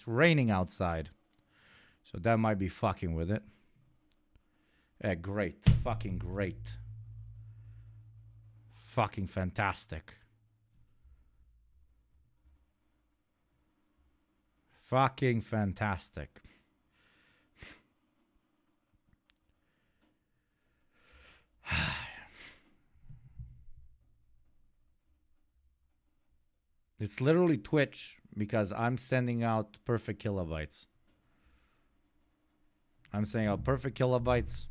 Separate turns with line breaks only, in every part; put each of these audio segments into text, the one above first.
It's raining outside. So that might be fucking with it. Yeah, great. Fucking great. Fucking fantastic. Fucking fantastic. It's literally Twitch because I'm sending out perfect kilobytes. I'm sending out perfect kilobytes.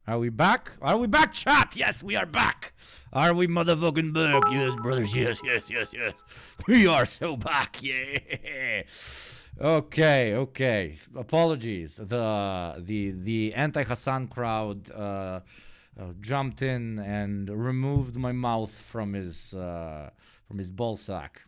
Are we back? Are we back, chat? Yes, we are back. Are we motherfucking back? Yes, brothers. Yes, yes, yes, yes. We are so back. Yeah. Okay. Apologies. The anti-Hassan crowd jumped in and removed my mouth from his ball sack.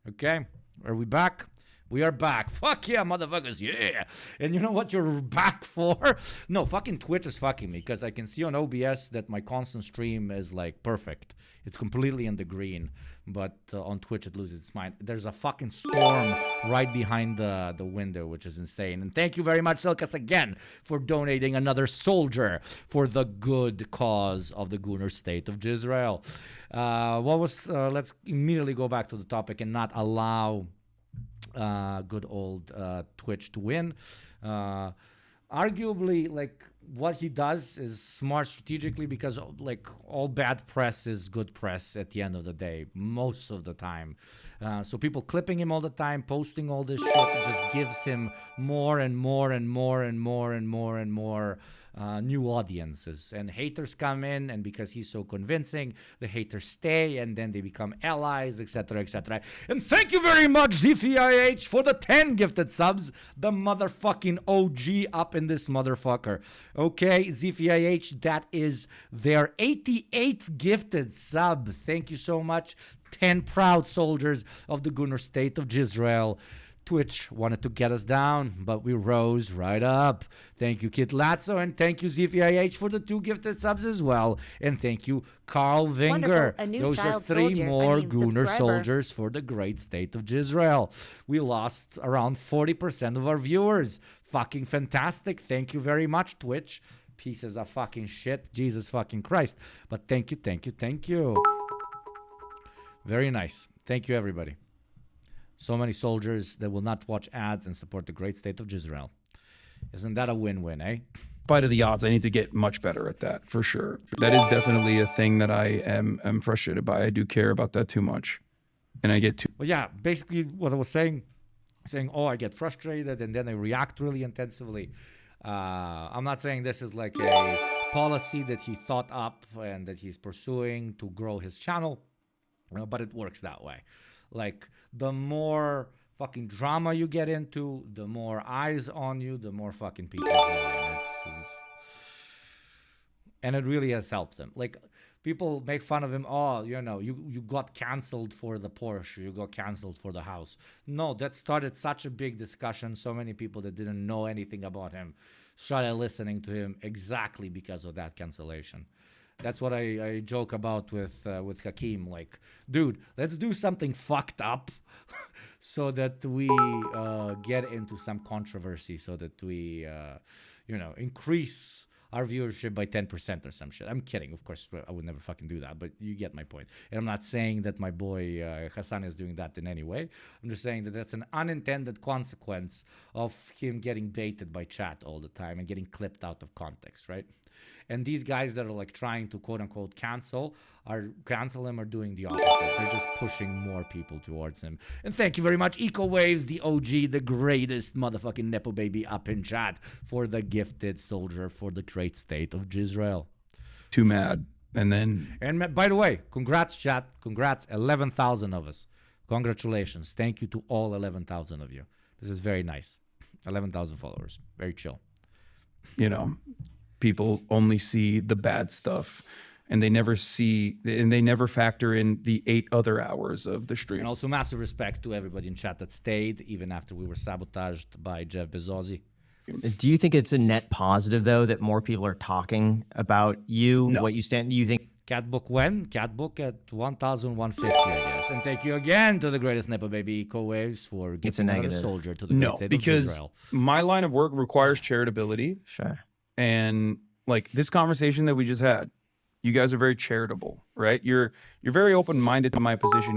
Okay, are we back? We are back. Fuck yeah, motherfuckers. Yeah. And you know what you're back for? No, fucking Twitch is fucking me because I can see on OBS that my constant stream is like perfect. It's completely in the green. But on Twitch, it loses its mind. There's a fucking storm right behind the window, which is insane. And thank you very much, Silkas, again, for donating another soldier for the good cause of the Gooner state of Jizzrael. Let's immediately go back to the topic and not allow good old Twitch to win. Arguably, like, what he does is smart strategically because, like, all bad press is good press at the end of the day, most of the time. So people clipping him all the time, posting all this shit, it just gives him more and more new audiences. And haters come in, and because he's so convincing, the haters stay, and then they become allies, etc., etc. And thank you very much, ZFIH, for the 10 gifted subs. The motherfucking OG up in this motherfucker. Okay, ZFIH, that is their 88th gifted sub. Thank you so much. 10 proud soldiers of the Gooner state of Jizzrael. Twitch wanted to get us down, but we rose right up. Thank you, Kit Latzo, and thank you, ZFIH, for the 2 gifted subs as well. And thank you, Carl Vinger. Those are 3 more Gooner soldiers for the great state of Jizzrael. We lost around 40% of our viewers. Fucking fantastic. Thank you very much, Twitch. Pieces of fucking shit. Jesus fucking Christ. But thank you. Very nice. Thank you, everybody. So many soldiers that will not watch ads and support the great state of Jizzrael. Isn't that a win-win, eh?
In spite of the odds, I need to get much better at that, for sure. That is definitely a thing that I am frustrated by. I do care about that too much. And I get too...
Well, yeah, basically what I was saying, oh, I get frustrated and then I react really intensively. I'm not saying this is like a policy that he thought up and that he's pursuing to grow his channel, but it works that way. Like, the more fucking drama you get into, the more eyes on you, the more fucking people join. And it really has helped him. Like, people make fun of him. Oh, you know, you got canceled for the Porsche. You got canceled for the house. No, that started such a big discussion. So many people that didn't know anything about him started listening to him exactly because of that cancellation. That's what I joke about with Hakeem. Like, dude, let's do something fucked up so that we get into some controversy, so that we, increase our viewership by 10% or some shit. I'm kidding. Of course, I would never fucking do that, but you get my point. And I'm not saying that my boy Hassan is doing that in any way. I'm just saying that that's an unintended consequence of him getting baited by chat all the time and getting clipped out of context, right? And these guys that are like trying to quote unquote cancel him are doing the opposite. They're just pushing more people towards him. And thank you very much, Eco Waves, the OG, the greatest motherfucking Nepo baby up in chat, for the gifted soldier for the great state of Jizzrael.
Too mad. And
by the way, congrats, chat. Congrats, 11,000 of us. Congratulations. Thank you to all 11,000 of you. This is very nice. 11,000 followers. Very chill.
You know, people only see the bad stuff, and they never factor in the 8 other hours of the stream.
And also massive respect to everybody in chat that stayed even after we were sabotaged by Jeff Bezos.
Do you think it's a net positive, though, that more people are talking about you, what you stand? You think
Cat book when? Cat book at 1,150, I guess. And thank you again to the greatest Nepo Baby Eco Waves for giving another soldier to the great state of Jizzrael.
My line of work requires charitability.
Sure.
And like this conversation that we just had, you guys are very charitable, right? You're very open-minded to my position.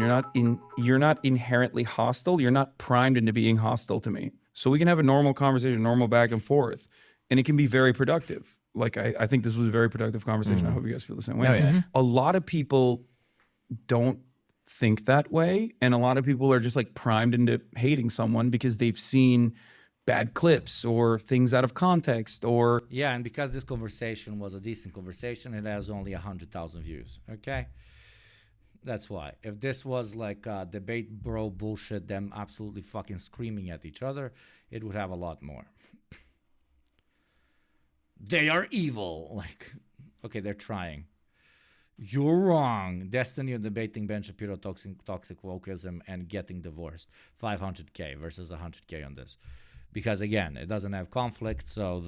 You're not inherently hostile. You're not primed into being hostile to me. So we can have a normal conversation, normal back and forth, and it can be very productive. Like I think this was a very productive conversation. I hope you guys feel the same way.
Oh, yeah.
A lot of people don't think that way, and a lot of people are just like primed into hating someone because they've seen bad clips or things out of context or
yeah, and because this conversation was a decent conversation, it has only 100,000 views. Okay, that's why. If this was like debate bro bullshit, them absolutely fucking screaming at each other, it would have a lot more. They are evil. Like, okay, they're trying. You're wrong. Destiny of debating Ben Shapiro, toxic wokeism, and getting divorced. 500K versus 100K on this. Because again, it doesn't have conflict, so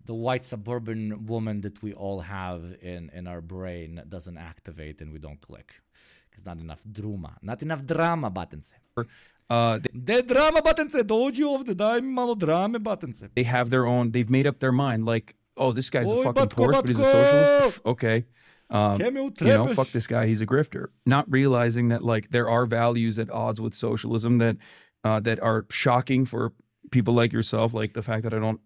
the white suburban woman that we all have in our brain doesn't activate and we don't click. Because not enough drama button se. The drama button se, dođi ovde, daj mi malo drame button se.
They have their own, they've made up their mind, like, oh, this guy's a fucking Porsche, but he's a socialist. Pff, okay. Fuck this guy, he's a grifter. Not realizing that like there are values at odds with socialism that are shocking for people like yourself, like the fact that I don't,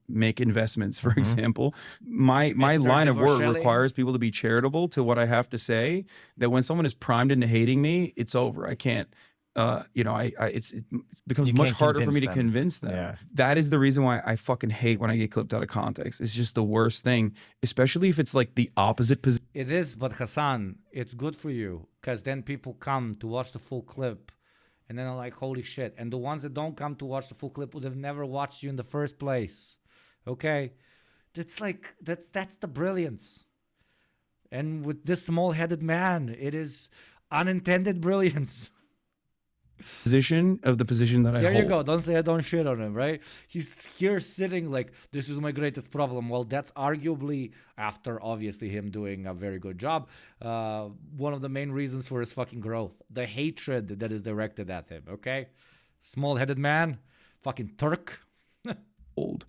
make investments, for example. My line of work requires people to be charitable to what I have to say, that when someone is primed into hating me, it's over. I can't, it becomes much harder for me to convince them. Yeah. That is the reason why I fucking hate when I get clipped out of context. It's just the worst thing, especially if it's like the opposite position.
It is, but Hassan, it's good for you because then people come to watch the full clip and then they're like, holy shit. And the ones that don't come to watch the full clip would have never watched you in the first place. Okay? It's like, that's the brilliance. And with this small-headed man, it is unintended brilliance.
Position of the position that I hold.
There you go. Don't say I don't shit on him, right? He's here sitting like, this is my greatest problem. Well, that's arguably, after obviously him doing a very good job, one of the main reasons for his fucking growth. The hatred that is directed at him, okay? Small-headed man, fucking Turk.
Old.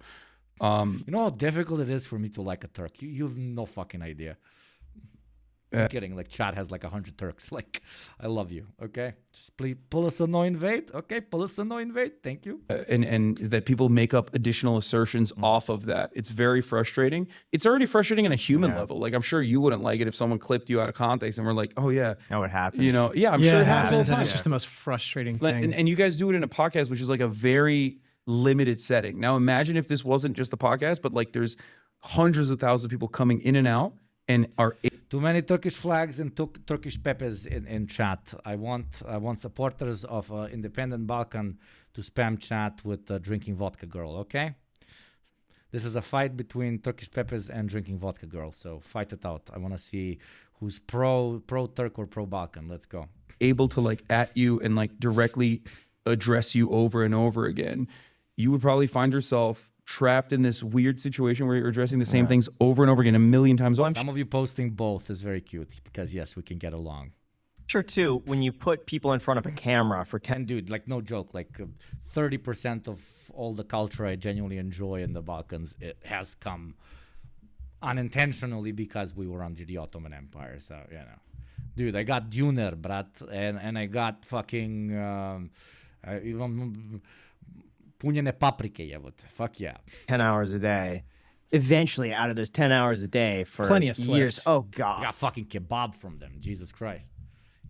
You know how difficult it is for me to like a Turk? You have no fucking idea. I'm kidding. Like, Chad has like 100 Turks. Like, I love you. Okay, just please pull us a no invade. Okay, pull us a no invade. Thank you.
And that people make up additional assertions off of that. It's very frustrating. It's already frustrating on a human level. Like, I'm sure you wouldn't like it if someone clipped you out of context and we're like, oh yeah,
it happens.
Yeah, I'm sure it happens all the time.
It's just the most frustrating thing.
And you guys do it in a podcast, which is like a very limited setting. Now, imagine if this wasn't just a podcast, but like there's hundreds of thousands of people coming in and out. And are
too many Turkish flags and Turkish pepes in chat. I want supporters of Independent Balkan to spam chat with Drinking Vodka Girl. Okay, this is a fight between Turkish pepes and Drinking Vodka Girl. So fight it out. I want to see who's pro Turk or pro Balkan. Let's go.
Able to like at you and like directly address you over and over again. You would probably find yourself trapped in this weird situation where you're addressing the same things over and over again a million times.
Some of you posting both is very cute because yes, we can get along.
Sure, too, when you put people in front of a camera for 10...
Dude, like no joke, like 30% of all the culture I genuinely enjoy in the Balkans, it has come unintentionally because we were under the Ottoman Empire. So, dude, I got Duner, brat, and I got fucking... punjene paprike, jebote. Fuck yeah.
10 hours a day. Eventually, out of those 10 hours a day for
plenty of
years.
slips.
Oh, God.
I got fucking kebab from them. Jesus Christ.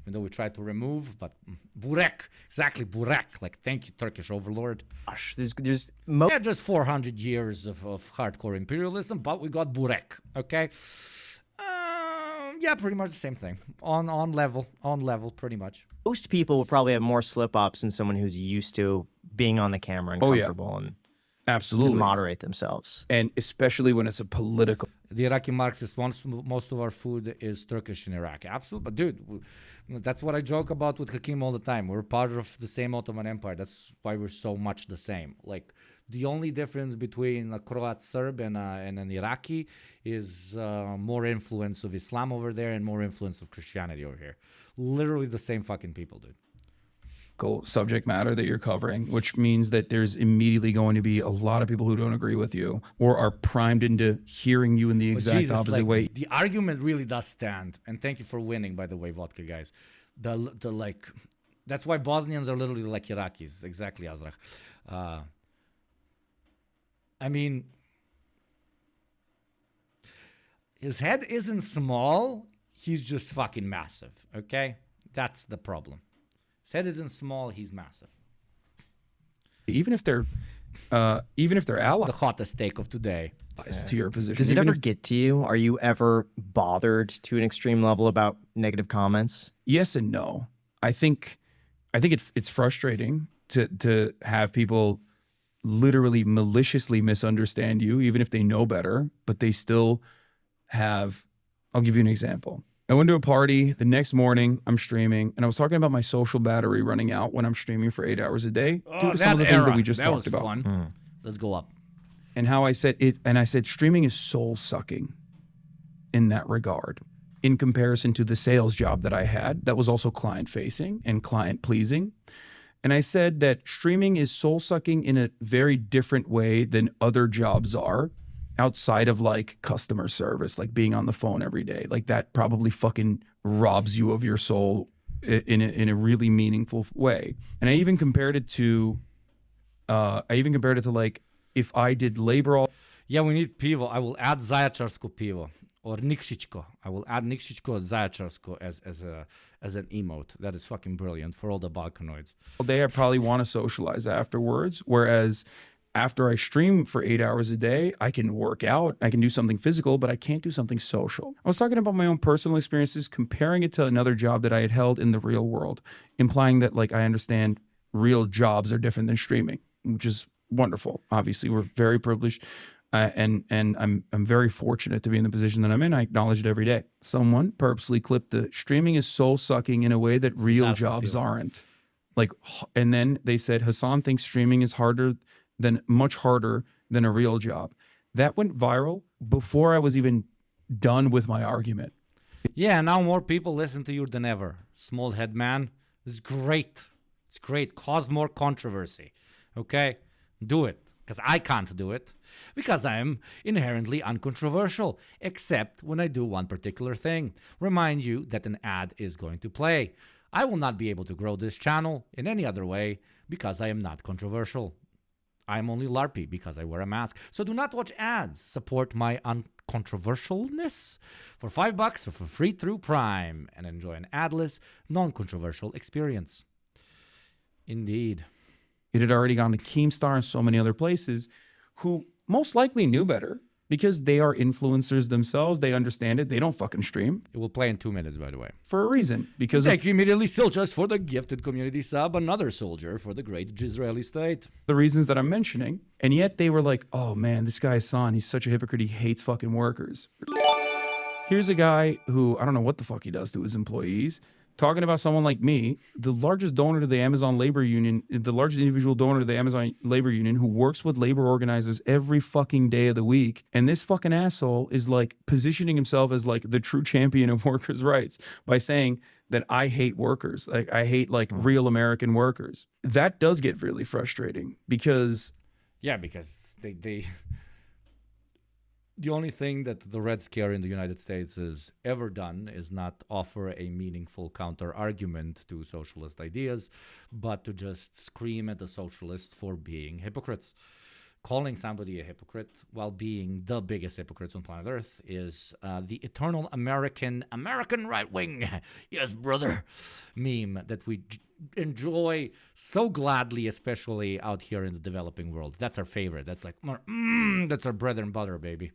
Even though we tried to remove, but burek. Exactly, burek. Like, thank you, Turkish overlord.
Gosh,
just 400 years of hardcore imperialism, but we got burek. Okay? Yeah, pretty much the same thing. On level, pretty much.
Most people will probably have more slip-ups than someone who's used to being on the camera and comfortable. And
Absolutely.
moderate themselves.
And especially when it's a political.
The Iraqi Marxists want most of our food is Turkish in Iraq. Absolutely. But dude, that's what I joke about with Hakim all the time. We're part of the same Ottoman Empire. That's why we're so much the same. Like, the only difference between a Croat Serb and an Iraqi is more influence of Islam over there and more influence of Christianity over here. Literally the same fucking people, dude.
Subject matter that you're covering, which means that there's immediately going to be a lot of people who don't agree with you or are primed into hearing you in the exact opposite way.
The argument really does stand, and thank you for winning, by the way, vodka guys. That's why Bosnians are literally like Iraqis, exactly, Azraq. I mean, his head isn't small, he's just fucking massive, okay? That's the problem. His head isn't small, he's massive.
Even if they're allies,
the hottest take of today.
To your position.
Does it ever get to you? Are you ever bothered to an extreme level about negative comments?
Yes and no. I think it's frustrating to have people literally maliciously misunderstand you, even if they know better, but they still have. I'll give you an example. I went to a party the next morning. I'm streaming, and I was talking about my social battery running out when I'm streaming for 8 hours a day due to some of the things that we just talked about.
Fun. Let's go up.
And how I said it, and I said streaming is soul sucking in that regard, in comparison to the sales job that I had that was also client facing and client pleasing. And I said that streaming is soul sucking in a very different way than other jobs are. Outside of like customer service, like being on the phone every day, like that probably fucking robs you of your soul in a really meaningful way. And I even compared it to, like if I did labor all.
Yeah, we need pivo. I will add Zaječarsko pivo or Nikšićko. I will add Nikšićko and Zaječarsko as an emote. That is fucking brilliant for all the Balkanoids.
All day, I probably want to socialize afterwards, whereas. After I stream for 8 hours a day, I can work out, I can do something physical, but I can't do something social. I was talking about my own personal experiences, comparing it to another job that I had held in the real world, implying that like I understand real jobs are different than streaming, which is wonderful. Obviously, we're very privileged, and I'm very fortunate to be in the position that I'm in. I acknowledge it every day. Someone purposely clipped the streaming is soul sucking in a way that real jobs aren't. Like, and then they said Hassan thinks streaming is much harder than a real job. That went viral before I was even done with my argument.
Yeah, now more people listen to you than ever. Small head man. It's great. It's great. Cause more controversy. Okay? Do it. Because I can't do it. Because I am inherently uncontroversial. Except when I do one particular thing. Remind you that an ad is going to play. I will not be able to grow this channel in any other way because I am not controversial. I'm only LARPy because I wear a mask. So do not watch ads. Support my uncontroversialness for $5 or for free through Prime and enjoy an adless, non-controversial experience. Indeed.
It had already gone to Keemstar and so many other places who most likely knew better because they are influencers themselves. They understand it. They don't fucking stream.
It will play in 2 minutes, by the way.
For a reason. Because
thank you immediately, Siljas, for the gifted community sub. Another soldier for the great Jizzraeli state.
The reasons that I'm mentioning. And yet they were like, oh man, this guy Hassan, he's such a hypocrite. He hates fucking workers. Here's a guy who, I don't know what the fuck he does to his employees. Talking about someone like me, the largest donor to the Amazon Labor Union, the largest individual donor to the Amazon Labor Union, who works with labor organizers every fucking day of the week. And this fucking asshole is like positioning himself as like the true champion of workers' rights by saying that I hate workers. Like I hate like real American workers. That does get really frustrating because.
Yeah, because the only thing that the Red Scare in the United States has ever done is not offer a meaningful counter-argument to socialist ideas, but to just scream at the socialists for being hypocrites. Calling somebody a hypocrite while being the biggest hypocrites on planet Earth is the eternal American right wing, yes, brother, meme that we enjoy so gladly, especially out here in the developing world. That's our favorite. That's like, that's our bread and butter, baby.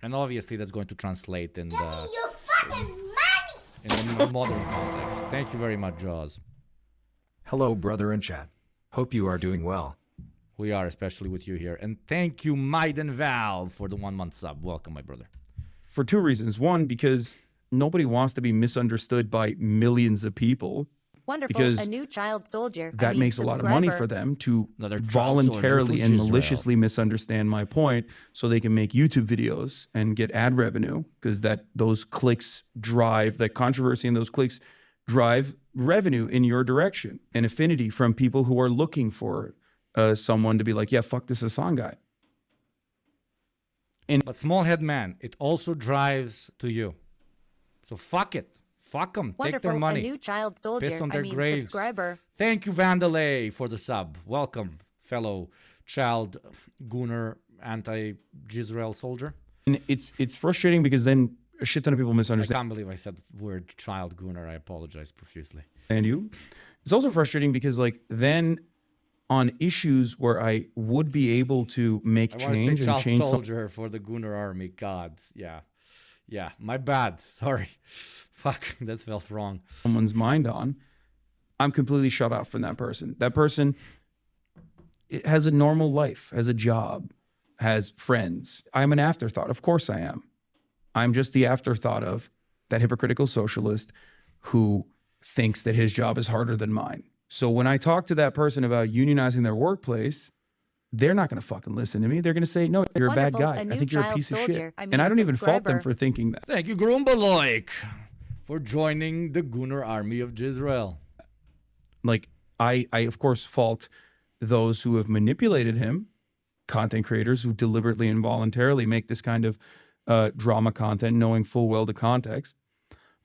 And obviously that's going to translate in the modern context. Thank you very much, Jaws.
Hello, brother in chat. Hope you are doing well.
We are, especially with you here. And thank you, Maiden Val, for the 1 month sub. Welcome, my brother.
For two reasons. One, because nobody wants to be misunderstood by millions of people.
Wonderful.
Because
a new child soldier.
that makes a lot of money for them to voluntarily and maliciously misunderstand my point so they can make YouTube videos and get ad revenue, because those clicks drive, that controversy and those clicks drive revenue in your direction and affinity from people who are looking for someone to be like, yeah, fuck this Hassan guy.
But Smallhead Man, it also drives to you. So fuck it. Fuck them. Take their money.
A new child soldier.
Piss on their graves.
Subscriber.
Thank you, Vandalay, for the sub. Welcome, fellow child Gooner anti-Jizzrael soldier.
And it's frustrating because then a shit ton of people
I
misunderstand.
can't believe I said the word child Gooner. I apologize profusely.
And you? It's also frustrating because like then on issues where I would be able to make change and change
soldier for the Gooner army. God, yeah, my bad. Sorry, fuck, that felt wrong.
Someone's mind on, I'm completely shut off from that person. That person has a normal life, has a job, has friends. I'm an afterthought. Of course I am. I'm just the afterthought of that hypocritical socialist who thinks that his job is harder than mine. So when I talk to that person about unionizing their workplace, they're not going to fucking listen to me. They're going to say, no, you're a bad guy. I think you're a piece of shit. And I don't even fault them for thinking that.
Thank you, Grumbaloik, for joining the Gooner army of Jizzrael.
Like, I of course fault those who have manipulated him, content creators who deliberately and voluntarily make this kind of drama content, knowing full well the context.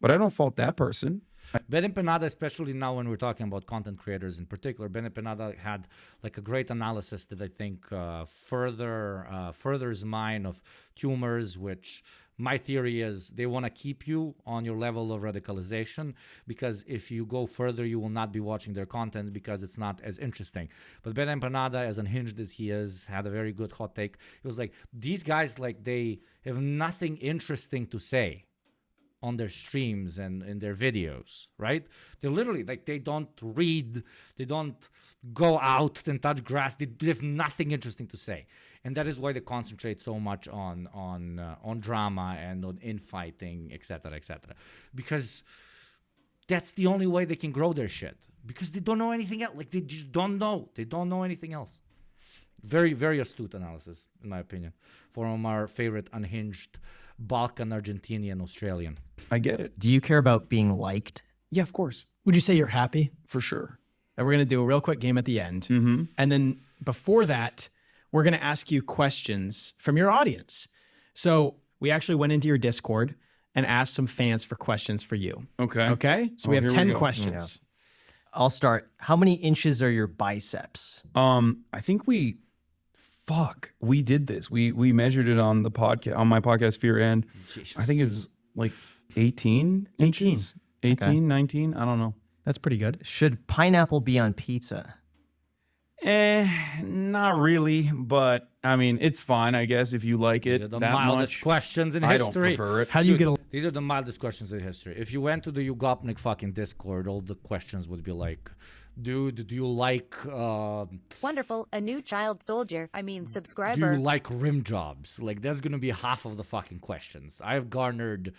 But I don't fault that person.
Ben Empanada, especially now when we're talking about content creators in particular, Ben Empanada had like a great analysis that I think furthers mine of tumors, which my theory is they want to keep you on your level of radicalization, because if you go further, you will not be watching their content because it's not as interesting. But Ben Empanada, as unhinged as he is, had a very good hot take. It was like, these guys, like, they have nothing interesting to say on their streams and in their videos, right? They're literally like, they don't read, they don't go out and touch grass. They have nothing interesting to say, and that is why they concentrate so much on drama and on infighting, etc., etc. Because that's the only way they can grow their shit. Because they don't know anything else. Like, they just don't know. They don't know anything else. Very, very astute analysis, in my opinion, from our favorite unhinged Balkan, Argentinian, Australian.
I get it.
Do you care about being liked?
Yeah, of course.
Would you say you're happy?
For sure.
And we're going to do a real quick game at the end.
Mm-hmm.
And then before that, we're going to ask you questions from your audience. So we actually went into your Discord and asked some fans for questions for you.
Okay.
Okay? So we have 10 questions.
Yeah. I'll start. How many inches are your biceps?
I think we did this. We measured it on the podcast, on my podcast Fear, and
Jesus.
I think it was like 18 inches. 18,
Okay.
19, I don't know.
That's pretty good.
Should pineapple be on pizza?
Not really, but I mean, it's fine, I guess, if you like it
These are the
that
mildest
much.
questions in
I don't
history.
prefer it.
How do you get a...
These are the mildest questions in history. If you went to the Ugopnik fucking Discord, all the questions would be like, dude, do you like
Wonderful. A new child soldier.
do
Subscriber.
you like rim jobs? Like, that's gonna be half of the fucking questions. I've garnered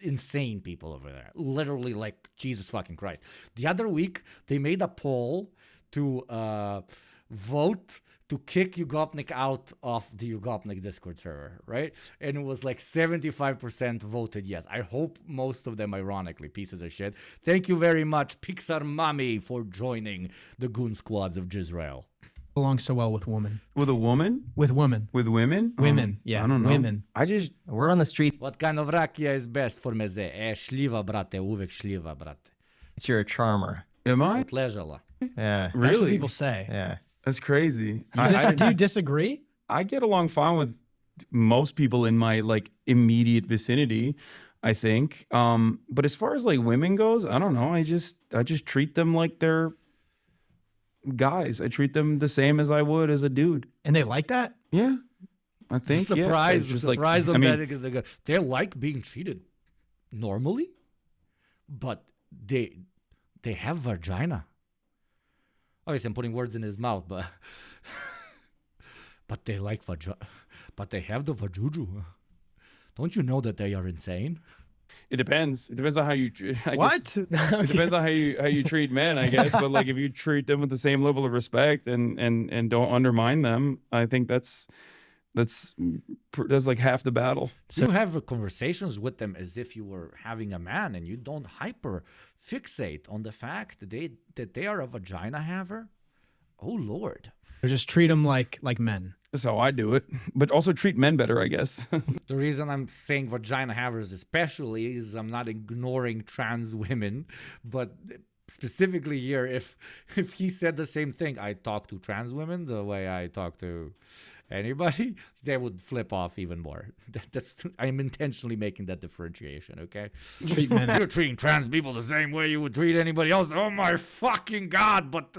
insane people over there. Literally, like, Jesus fucking Christ. The other week they made a poll to vote to kick Ugopnik out of the Ugopnik Discord server, right? And it was like 75% voted yes. I hope most of them, ironically, pieces of shit. Thank you very much, Pixar Mommy, for joining the Goon Squads of Jizzrael.
Belongs so well with women.
With a woman?
With women.
With women?
Women, yeah.
I don't know.
Women.
I just...
We're on the street.
What kind of rakia is best for meze? Šljiva, brate, uvek šljiva, brate.
You're a charmer.
Am I?
Od ležala.
Yeah.
That's what
Really?
people say.
Yeah.
That's crazy.
Do you disagree?
I get along fine with most people in my like immediate vicinity, I think. But as far as like women goes, I don't know. I just treat them like they're guys. I treat them the same as I would as a dude.
And they like that?
Yeah, I think.
Surprise,
yeah. It's
surprise
like,
on
I mean,
that. They like being treated normally, but they have vagina. Obviously, I'm putting words in his mouth, but but they like but they have the vajuju. Don't you know that they are insane?
It depends. It depends on how you.
What?
It depends on how you treat men, I guess. But like, if you treat them with the same level of respect and don't undermine them, I think that's like half the battle.
So you have conversations with them as if you were having a man, and you don't hyper fixate on the fact that they are a vagina haver. Oh Lord.
Or just treat them like men.
That's how I do it. But also treat men better, I guess.
The reason I'm saying vagina havers especially is I'm not ignoring trans women, but specifically here, if he said the same thing, I talk to trans women the way I talk to anybody, they would flip off even more. I'm intentionally making that differentiation, okay?
Treat men.
You're treating trans people the same way you would treat anybody else. Oh my fucking God, but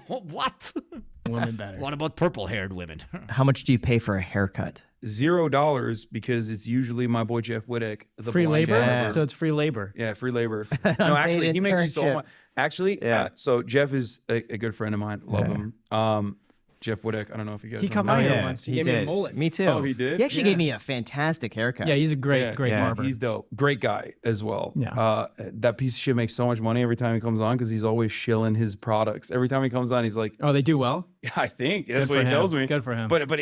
what?
Women better.
What about purple-haired women?
How much do you pay for a haircut?
$0 because it's usually my boy Jeff Whittick. The
Free
blonde
labor?
barber.
So it's free labor.
Yeah, free labor. No, actually, he makes so
internship.
much. Actually,
Yeah.
so Jeff is a good friend of mine. Love him. Jeff Whittick. I don't know if you guys.
He
know
cut
him.
my
Oh,
hair
yeah,
once. He
he
gave me a
did.
mullet.
Me too.
Oh, he did?
He actually
Yeah.
gave me a fantastic haircut.
Yeah, he's a great barber.
He's dope. Great guy as well.
Yeah.
That piece of shit makes so much money every time he comes on because he's always shilling his products. Every time he comes on, he's like,
Oh, they do well?
yeah, I think that's
Good
what
for
he
him.
tells me.
Good for him.
But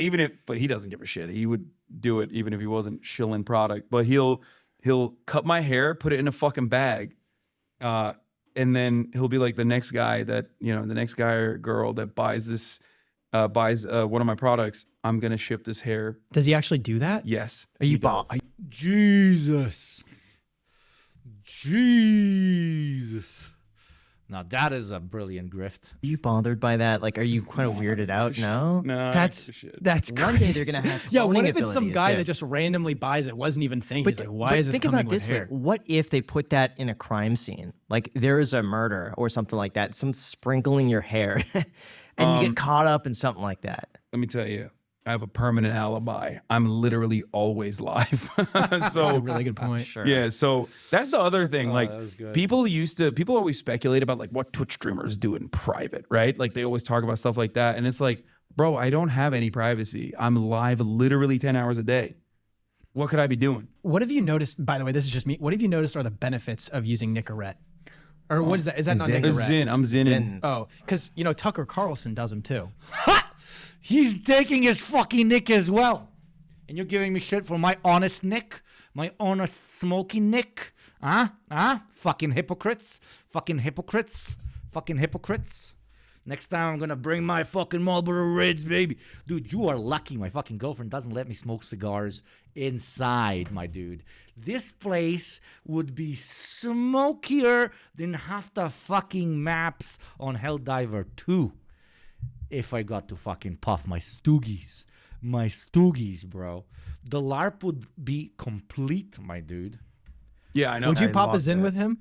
he doesn't give a shit. He would do it even if he wasn't shilling product. But he'll cut my hair, put it in a fucking bag, and then he'll be like the next guy or girl that buys one of my products. I'm gonna ship this hair.
Does he actually do that?
Yes.
Are you bought?
Jesus. Now that is a brilliant grift.
Are you bothered by that? Like, are you kind of weirded out? No.
No,
That's
One day they're gonna have.
Yeah, what
cloning
if it's some
abilities,
guy
yeah.
that just randomly buys it, wasn't even thinking? He's like, why is this
think
coming
about
with
this way.
hair?
What if they put that in a crime scene? Like there is a murder or something like that. Some sprinkling your hair, and you get caught up in something like that.
Let me tell you, I have a permanent alibi. I'm literally always live.
That's
So
a really good point.
Sure.
yeah, so that's the other thing. Like
that was good.
people always speculate about like what Twitch streamers do in private, right? Like they always talk about stuff like that. And it's like, bro, I don't have any privacy. I'm live literally 10 hours a day. What could I be doing?
What have you noticed, by the way, this is just me, what have you noticed are the benefits of using Nicorette? Or what is that? Is that not
Zin.
Nicorette?
Zin. I'm zinning.
Oh, because, Tucker Carlson does them too.
He's taking his fucking nick as well. And you're giving me shit for my honest nick? My honest smoking nick? Huh? Fucking hypocrites. Fucking hypocrites. Fucking hypocrites. Next time I'm gonna bring my fucking Marlboro Reds, baby. Dude, you are lucky my fucking girlfriend doesn't let me smoke cigars inside, my dude. This place would be smokier than half the fucking maps on Helldiver 2. If I got to fucking puff my stoogies. My stoogies, bro. The LARP would be complete, my dude.
Yeah, I know.
Would you
I
pop a
love
Zin
that.
with him?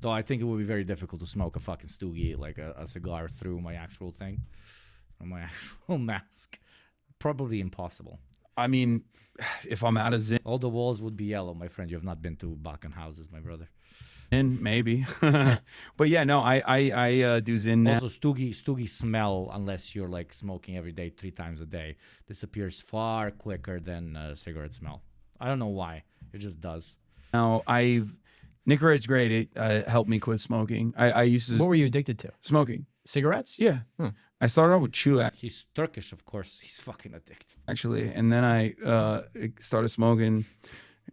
Though I think it would be very difficult to smoke a fucking stoogie, like a cigar through my actual thing. Or my actual mask. Probably impossible.
I mean, if I'm out of Zin,
All the walls would be yellow, my friend. You have not been to Bakken houses, my brother.
maybe. But yeah, no, I do Zin now.
Also, stoogie smell, unless you're like smoking every day 3 times a day, disappears far quicker than cigarette smell. I don't know why. It just does.
Now Nicorette's great. It helped me quit smoking. I used to
What were you addicted to?
smoking.
Cigarettes?
Yeah. I started off with Chewak
He's Turkish, of course. He's fucking addicted.
actually, and then I started smoking.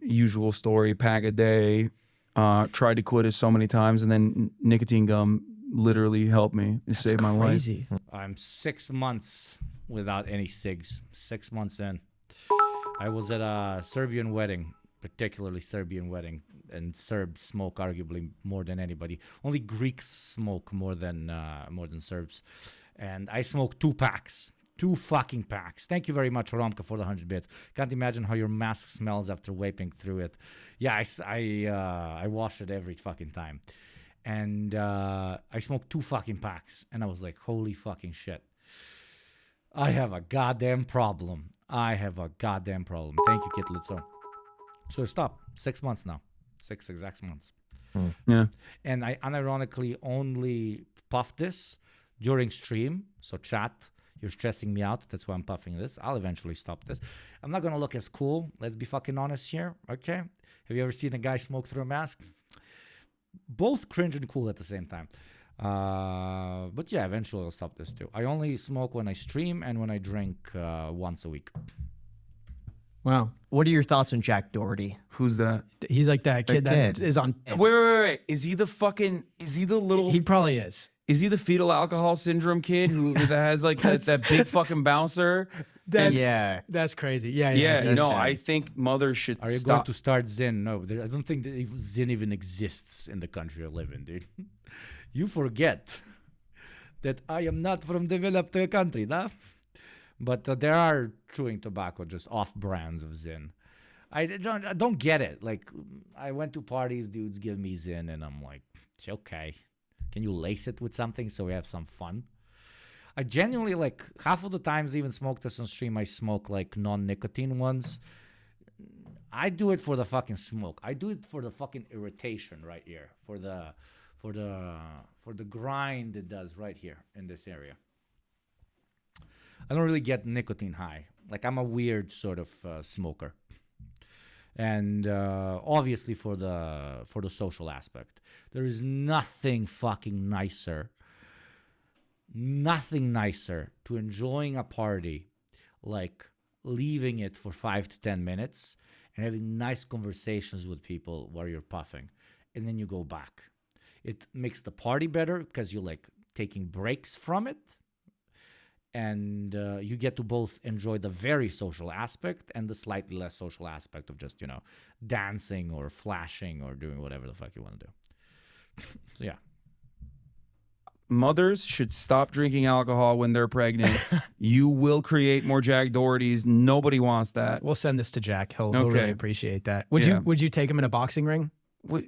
Usual story, pack a day. Tried to quit it so many times, and then nicotine gum literally helped me. It saved my life.
Crazy.
I'm 6 months without any cigs. 6 months in. I was at a Serbian wedding, particularly Serbian wedding, and Serbs smoke arguably more than anybody. Only Greeks smoke more than Serbs. And I smoked 2 packs. 2 fucking packs. Thank you very much, Romka, for the 100 bits. Can't imagine how your mask smells after vaping through it. Yeah, I wash it every fucking time. And I smoked 2 fucking packs. And I was like, holy fucking shit. I have a goddamn problem. Thank you, Kit Litzo. So I stopped. 6 months now. 6 exact months.
Yeah.
And I unironically only puffed this during stream. So chat, You're stressing me out. That's why I'm puffing this. I'll eventually stop this. I'm not gonna look as cool. Let's be fucking honest here, okay? Have you ever seen a guy smoke through a mask? Both cringe and cool at the same time. But yeah, eventually I'll stop this too. I only smoke when I stream and when I drink once a week.
Wow.
What are your thoughts on Jack Doherty?
Who's that?
He's like that kid that is on.
Wait. Is he the little...
He probably is.
Is he the fetal alcohol syndrome kid who that has like that big fucking bouncer?
That's crazy. Yeah.
No, I think mothers should
Are you going to start Zen? No, I don't think that Zen even exists in the country I live in, dude. You forget that I am not from developed country, nah? But there are chewing tobacco, just off brands of Zen. I don't get it. Like, I went to parties, dudes give me Zen, and I'm like, it's okay. Can you lace it with something so we have some fun? I genuinely, like, half of the times even smoke this on stream, I smoke, like, non-nicotine ones. I do it for the fucking smoke. I do it for the fucking irritation right here. For the grind it does right here in this area. I don't really get nicotine high. Like, I'm a weird sort of smoker. And obviously for the social aspect, there is nothing fucking nicer to enjoying a party like leaving it for 5 to 10 minutes and having nice conversations with people while you're puffing, and then you go back. It makes the party better because you're like taking breaks from it, and you get to both enjoy the very social aspect and the slightly less social aspect of just, dancing or flashing or doing whatever the fuck you want to do. So yeah.
Mothers should stop drinking alcohol when they're pregnant. You will create more Jack Dohertys. Nobody wants that.
We'll send this to Jack. He'll really appreciate that. Would you take him in a boxing ring?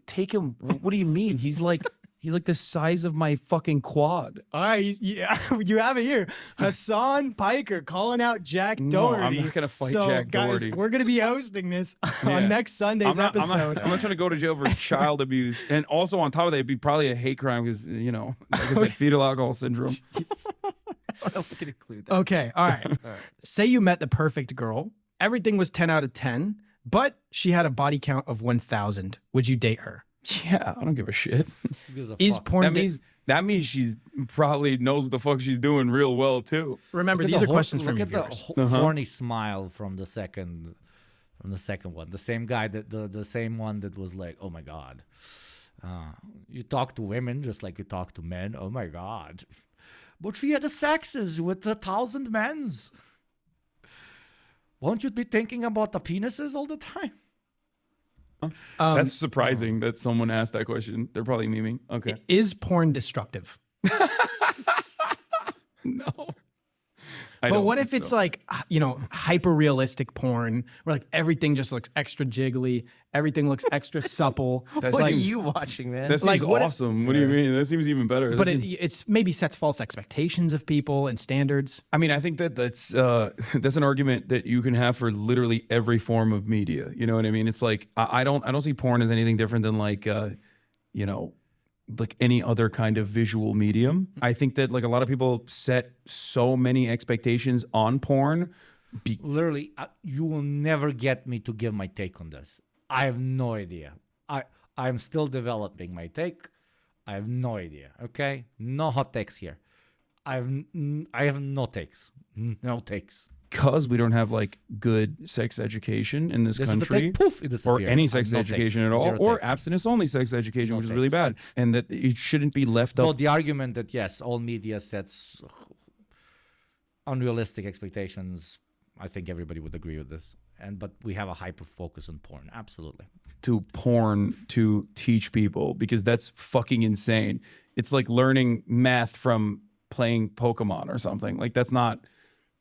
Take him. What do you mean? He's like the size of my fucking quad.
All right, you have it here. Hassan Piker calling out Jack Doherty.
No, I'm not gonna fight Jack Doherty.
Guys, we're gonna be hosting this on next Sunday's episode.
I'm not trying to go to jail for child abuse, and also on top of that, it'd be probably a hate crime because like I said, fetal alcohol syndrome.
What else can include that?
Okay, all right. Say you met the perfect girl. Everything was 10 out of 10, but she had a body count of 1,000. Would you date her?
Yeah, I don't give a shit.
Is porn
that means she's probably knows what the fuck she's doing real well too.
Remember, these are questions from your viewers.
Look at the horny smile from the second one. The same guy the same one that was like, oh my god, you talk to women just like you talk to men. Oh my god, but she had the sexes with 1,000 men's. Won't you be thinking about the penises all the time?
That's surprising that someone asked that question. They're probably memeing. Okay.
Is porn destructive?
No.
But what if it's like, hyper realistic porn where like everything just looks extra jiggly, everything looks extra supple.
What are you watching, man?
That seems awesome. What do you mean? That seems even better.
But it's maybe sets false expectations of people and standards.
I mean, I think that's an argument that you can have for literally every form of media. You know what I mean? It's like I don't see porn as anything different than like like any other kind of visual medium. I think that like a lot of people set so many expectations on porn.
Literally, you will never get me to give my take on this. I have no idea. I'm still developing my take. I have no idea. Okay, no hot takes here. I have no takes. No takes.
Because we don't have like good sex education in this country,
poof, it
or any sex education at all, or
takes.
abstinence-only sex education, which is really bad, and that it shouldn't be left up.
Well, the argument that yes, all media sets unrealistic expectations, I think everybody would agree with this. But we have a hyper focus on porn, absolutely.
To porn to teach people, because that's fucking insane. It's like learning math from playing Pokemon or something. Like that's not.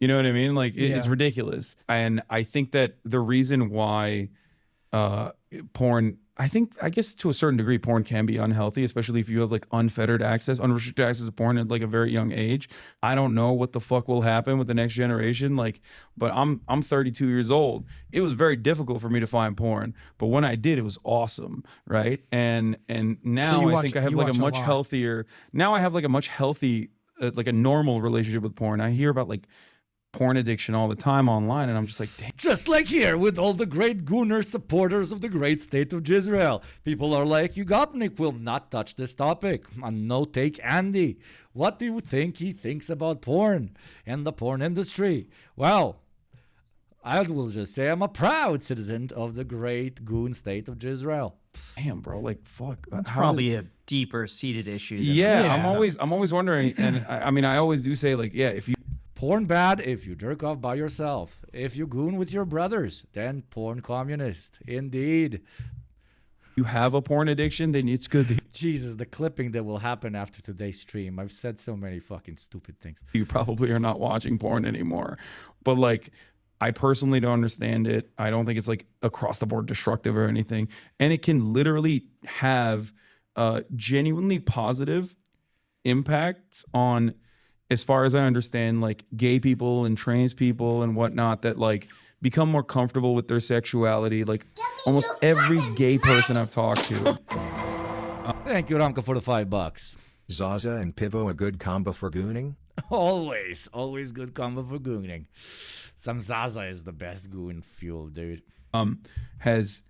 You know what I mean? Like it's ridiculous. And I think that the reason why porn, I guess to a certain degree, porn can be unhealthy, especially if you have like unrestricted access to porn at like a very young age. I don't know what the fuck will happen with the next generation. Like, but I'm 32 years old. It was very difficult for me to find porn, but when I did, it was awesome, right? And now I think I have like a much healthier. Now I have like a much healthy like a normal relationship with porn. I hear about like porn addiction all the time online, and I'm just like, damn.
Just like here with all the great Gooner supporters of the great state of Jizzrael. People are like, Ugopnik will not touch this topic. On No Take Andy. What do you think he thinks about porn and the porn industry? Well, I will just say I'm a proud citizen of the great Goon state of Jizzrael.
Damn, bro, like fuck.
It's probably a deeper seated issue. Than
Yeah,
that.
I'm always wondering, and I mean, I always do say like, yeah, if you
Porn bad if you jerk off by yourself. If you goon with your brothers, then porn communist. Indeed.
have a porn addiction, then it's good that
Jesus, the clipping that will happen after today's stream. I've said so many fucking stupid things.
you probably are not watching porn anymore. But like, I personally don't understand it. I don't think it's like across the board destructive or anything. And it can literally have genuinely positive impacts on, as far as I understand, like gay people and trans people and whatnot that like become more comfortable with their sexuality. Like almost every gay person I've talked to.
Thank you, Ramka, for the $5.
Zaza and Pivo a good combo for gooning?
Always good combo for gooning. Some Zaza is the best goon fuel, dude.
Has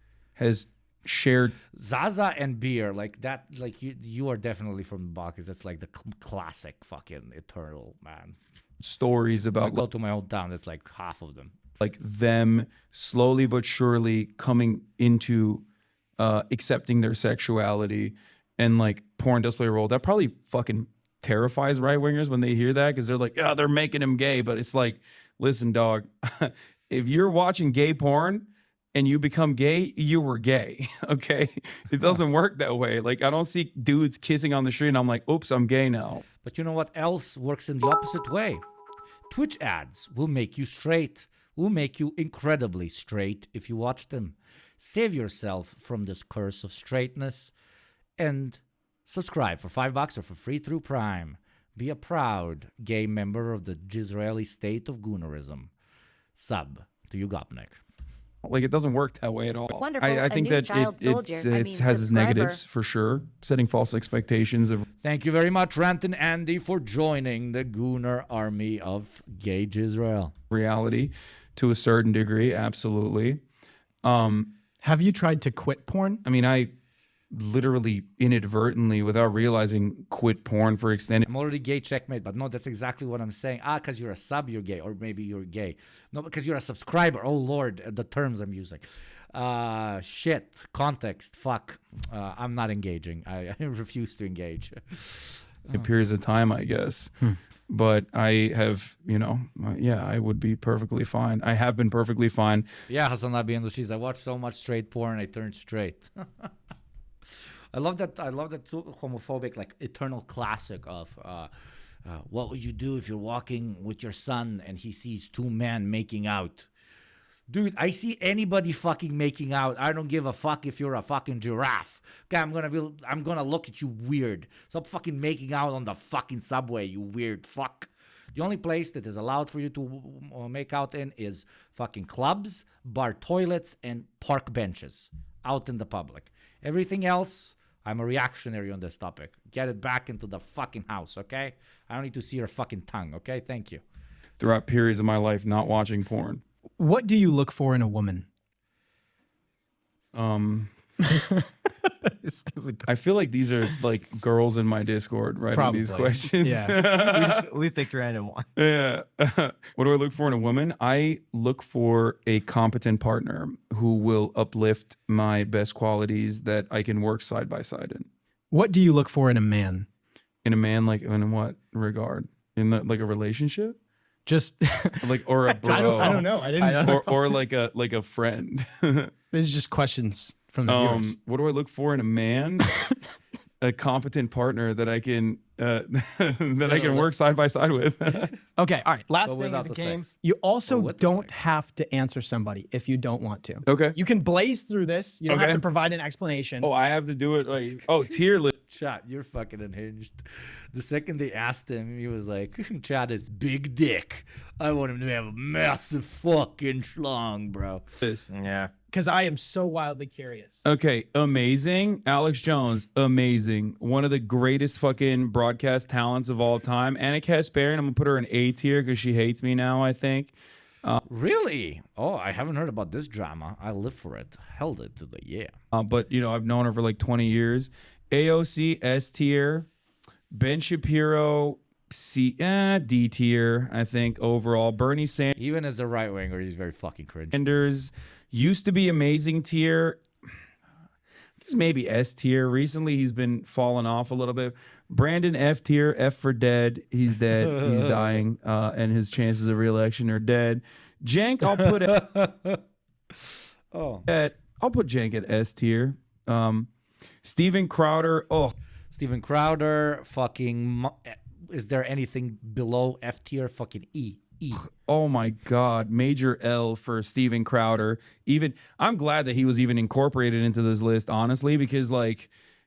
shared
Zaza and beer, like that, like you are definitely from the Balkans. That's like the classic fucking eternal, man.
stories
I
about
go to my hometown, that's like half of them.
like them slowly but surely coming into accepting their sexuality, and like porn does play a role. That probably fucking terrifies right wingers when they hear that, because they're like, yeah, they're making him gay. But it's like, listen, dog, if you're watching gay porn and you become gay, you were gay. Okay, it doesn't work that way. Like, I don't see dudes kissing on the street and I'm like, oops, I'm gay now.
But you know what else works in the opposite way? Twitch ads will make you straight, will make you incredibly straight if you watch them. Save yourself from this curse of straightness and subscribe for $5 or for free through Prime. Be a proud gay member of the Jizzraeli state of Goonerism. Sub to Ugopnik.
Like, it doesn't work that way at all.
Wonderful.
I
A
think
new
that
child soldier.
it has its negatives for sure. Setting false expectations of
Thank you very much, Rantin Andy, for joining the Gooner army of gay Jizzrael.
reality to a certain degree. Absolutely.
Have you tried to quit porn?
I mean, I literally inadvertently, without realizing, quit porn for extended.
I'm already gay, checkmate, but no, that's exactly what I'm saying. Because you're a sub, you're gay, or maybe you're gay. No, because you're a subscriber. Oh, Lord, the terms I'm using. Shit, context, fuck. I'm not engaging. I refuse to engage.
Periods of time, I guess. But I have, yeah, I would be perfectly fine. I have been perfectly fine.
Yeah, Hassan Abi and Lushis. I watched so much straight porn, I turned straight. I love that homophobic, like, eternal classic of what would you do if you're walking with your son and he sees two men making out? Dude, I see anybody fucking making out. I don't give a fuck if you're a fucking giraffe. Okay, I'm gonna look at you weird. Stop fucking making out on the fucking subway, you weird fuck. The only place that is allowed for you to make out in is fucking clubs, bar toilets, and park benches out in the public. Everything else, I'm a reactionary on this topic. Get it back into the fucking house, okay? I don't need to see your fucking tongue, okay? Thank you.
Throughout periods of my life not watching porn.
What do you look for in a woman?
Stupid.
I feel like these are like girls in my Discord writing these
Probably.
questions.
Yeah.
We picked random ones.
Yeah. What do I look for in a woman? I look for a competent partner who will uplift my best qualities that I can work side by side in.
What do you look for in a man?
In a man, like, in what regard? In like a relationship?
Just
Like, or a bro?
I don't know. I didn't.
Or like a friend.
These are just questions from the viewers.
What do I look for in a man? A competent partner that I can work side by side with.
Okay, all right. Last
But
thing
without
is a
the
game.
sex.
You also
with the
don't
sex.
have to answer somebody if you don't want to.
Okay.
You can blaze through this. You don't have
Okay.
to provide an explanation.
Oh, I have to do it like, tier list.
Chad, you're fucking unhinged. The second they asked him, he was like, Chad is big dick. I want him to have a massive fucking schlong, bro.
Yeah.
Because I am so wildly curious.
Okay, amazing. Alex Jones, amazing. One of the greatest fucking broadcasters broadcast talents of all time. Anna Kasparian, I'm gonna put her in A tier because she hates me now, I think.
Really? Oh, I haven't heard about this drama. I live for it. Held it to the
But I've known her for like 20 years. AOC S tier. Ben Shapiro D tier, I think, overall. Bernie Sanders,
Even as a right winger, he's very fucking cringe.
used to be amazing tier. I guess maybe S tier. Recently, he's been falling off a little bit. Brandon F tier, F for dead. He's dead. He's dying, and his chances of re-election are dead. Jank, I'll put I'll put Jank at S tier. Steven Crowder. Oh,
Steven Crowder, fucking. Is there anything below F tier? Fucking E.
oh my God, major L for Steven Crowder. Even I'm glad that he was even incorporated into this list, honestly, because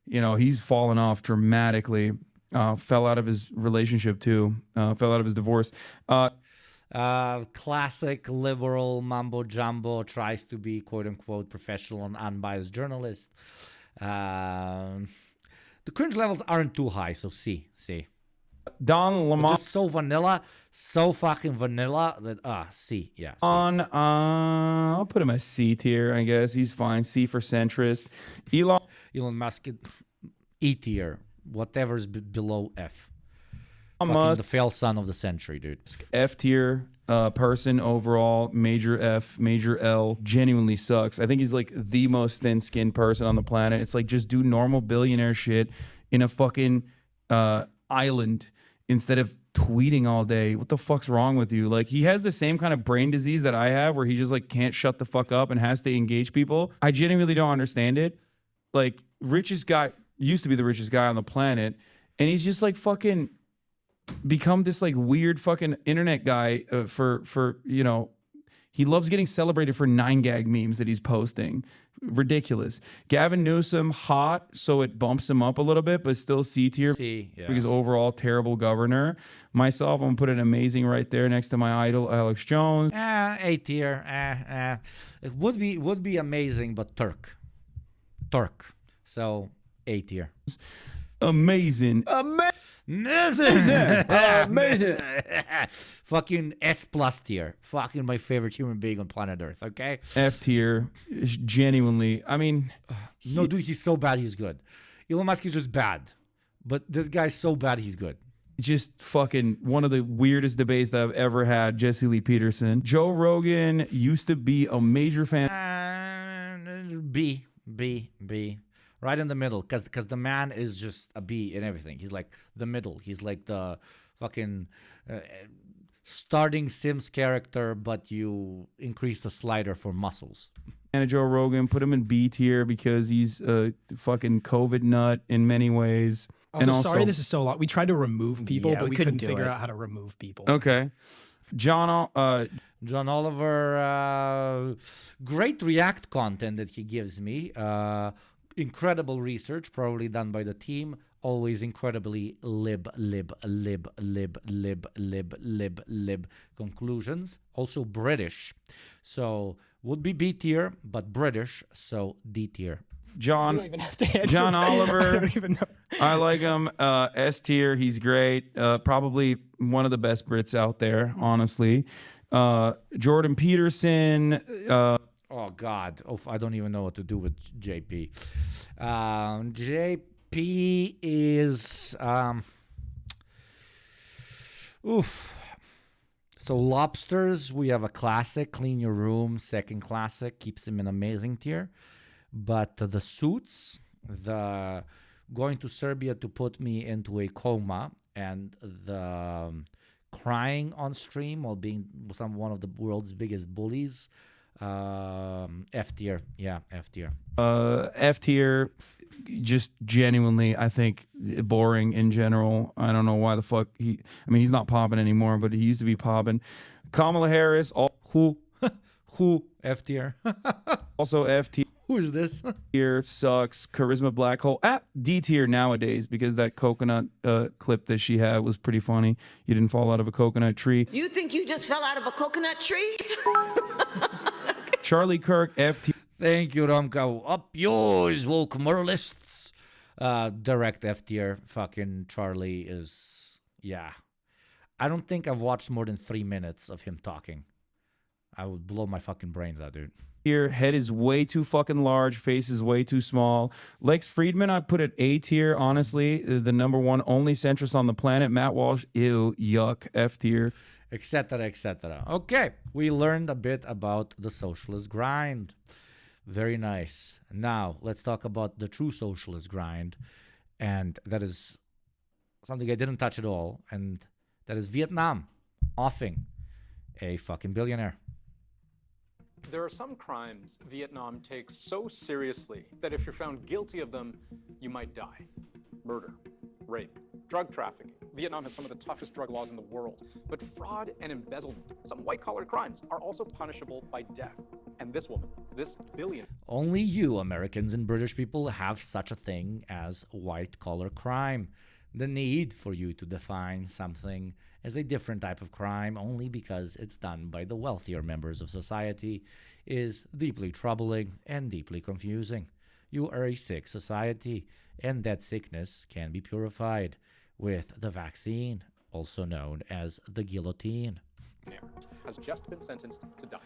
he's fallen off dramatically. Fell out of his relationship too. Fell out of his divorce.
Classic liberal mumbo jumbo, tries to be quote unquote professional and unbiased journalist. The cringe levels aren't too high, so C.
Don Lamont.
Just so vanilla, so fucking vanilla that C. Yeah. C.
I'll put him as C tier, I guess. He's fine. C for centrist.
Elon Musk, E tier. Whatever's below F.
Musk,
the fail son of the century, dude.
F tier person overall. Major F, major L. Genuinely sucks. I think he's like the most thin-skinned person on the planet. It's like, just do normal billionaire shit in a fucking island instead of tweeting all day. What the fuck's wrong with you? Like, he has the same kind of brain disease that I have, where he just like can't shut the fuck up and has to engage people. I genuinely don't understand it. Like, richest guy, used to be the richest guy on the planet, and he's just like fucking become this like weird fucking internet guy he loves getting celebrated for 9gag memes that he's posting. Ridiculous. Gavin Newsom, hot, so it bumps him up a little bit, but still C tier.
C, yeah.
Because overall terrible governor. Myself, I'm gonna put an amazing right there next to my idol Alex Jones.
A tier. It would be amazing, but Turk. So A tier.
Amazing.
Amazing. Fucking S plus tier. Fucking my favorite human being on planet Earth. Okay.
F tier. Genuinely. I mean,
no, dude, he's so bad. He's good. Elon Musk is just bad, but this guy's so bad. He's good.
Just fucking one of the weirdest debates that I've ever had. Jesse Lee Peterson. Joe Rogan used to be a major fan.
B. Right in the middle, because the man is just a B in everything. He's like the middle. He's like the fucking starting Sims character, but you increase the slider for muscles.
And Joe Rogan, put him in B tier because he's a fucking COVID nut in many ways.
Also, sorry, this is so long. We tried to remove people, but we couldn't figure
it.
out how to remove people.
Okay. John
Oliver, great React content that he gives me. Incredible research, probably done by the team. Always incredibly lib conclusions. Also British. So would be B tier, but British, so D tier.
John
don't even have to answer.
John Oliver.
I don't even know.
I like him. S tier, he's great. Probably one of the best Brits out there, honestly. Jordan Peterson.
Oh, God. Oh, I don't even know what to do with JP. JP is... So lobsters, we have a classic. Clean your room, second classic. Keeps him in amazing tier. But the suits, the going to Serbia to put me into a coma, and the crying on stream while being one of the world's biggest bullies... F tier. Yeah, F tier.
F tier, just genuinely, I think, boring in general. I don't know why the fuck he's not popping anymore, but he used to be popping. Kamala Harris,
who F tier.
Also F tier.
Who is this?
Tier sucks. Charisma black hole. D tier nowadays, because that coconut clip that she had was pretty funny. You didn't fall out of a coconut tree.
You think you just fell out of a coconut tree?
Charlie Kirk, F tier.
Thank you, Romko. Up yours, woke moralists. Direct F tier. Fucking Charlie is, yeah. I don't think I've watched more than 3 minutes of him talking. I would blow my fucking brains out, dude.
Here, head is way too fucking large, face is way too small. Lex Friedman, I put at A tier, honestly. The number one only centrist on the planet. Matt Walsh, ew, yuck, F tier.
Etc., etc. Okay, we learned a bit about the socialist grind. Very nice. Now, let's talk about the true socialist grind. And that is something I didn't touch at all. And that is Vietnam offing a fucking billionaire.
There are some crimes Vietnam takes so seriously that if you're found guilty of them, you might die. Murder, rape, drug trafficking. Vietnam has some of the toughest drug laws in the world. But fraud and embezzlement, some white-collar crimes, are also punishable by death. And this woman, this billionaire...
Only you, Americans and British people, have such a thing as white-collar crime. The need for you to define something as a different type of crime only because it's done by the wealthier members of society is deeply troubling and deeply confusing. You are a sick society, and that sickness can be purified with the vaccine, also known as the guillotine.
...has just been sentenced to die.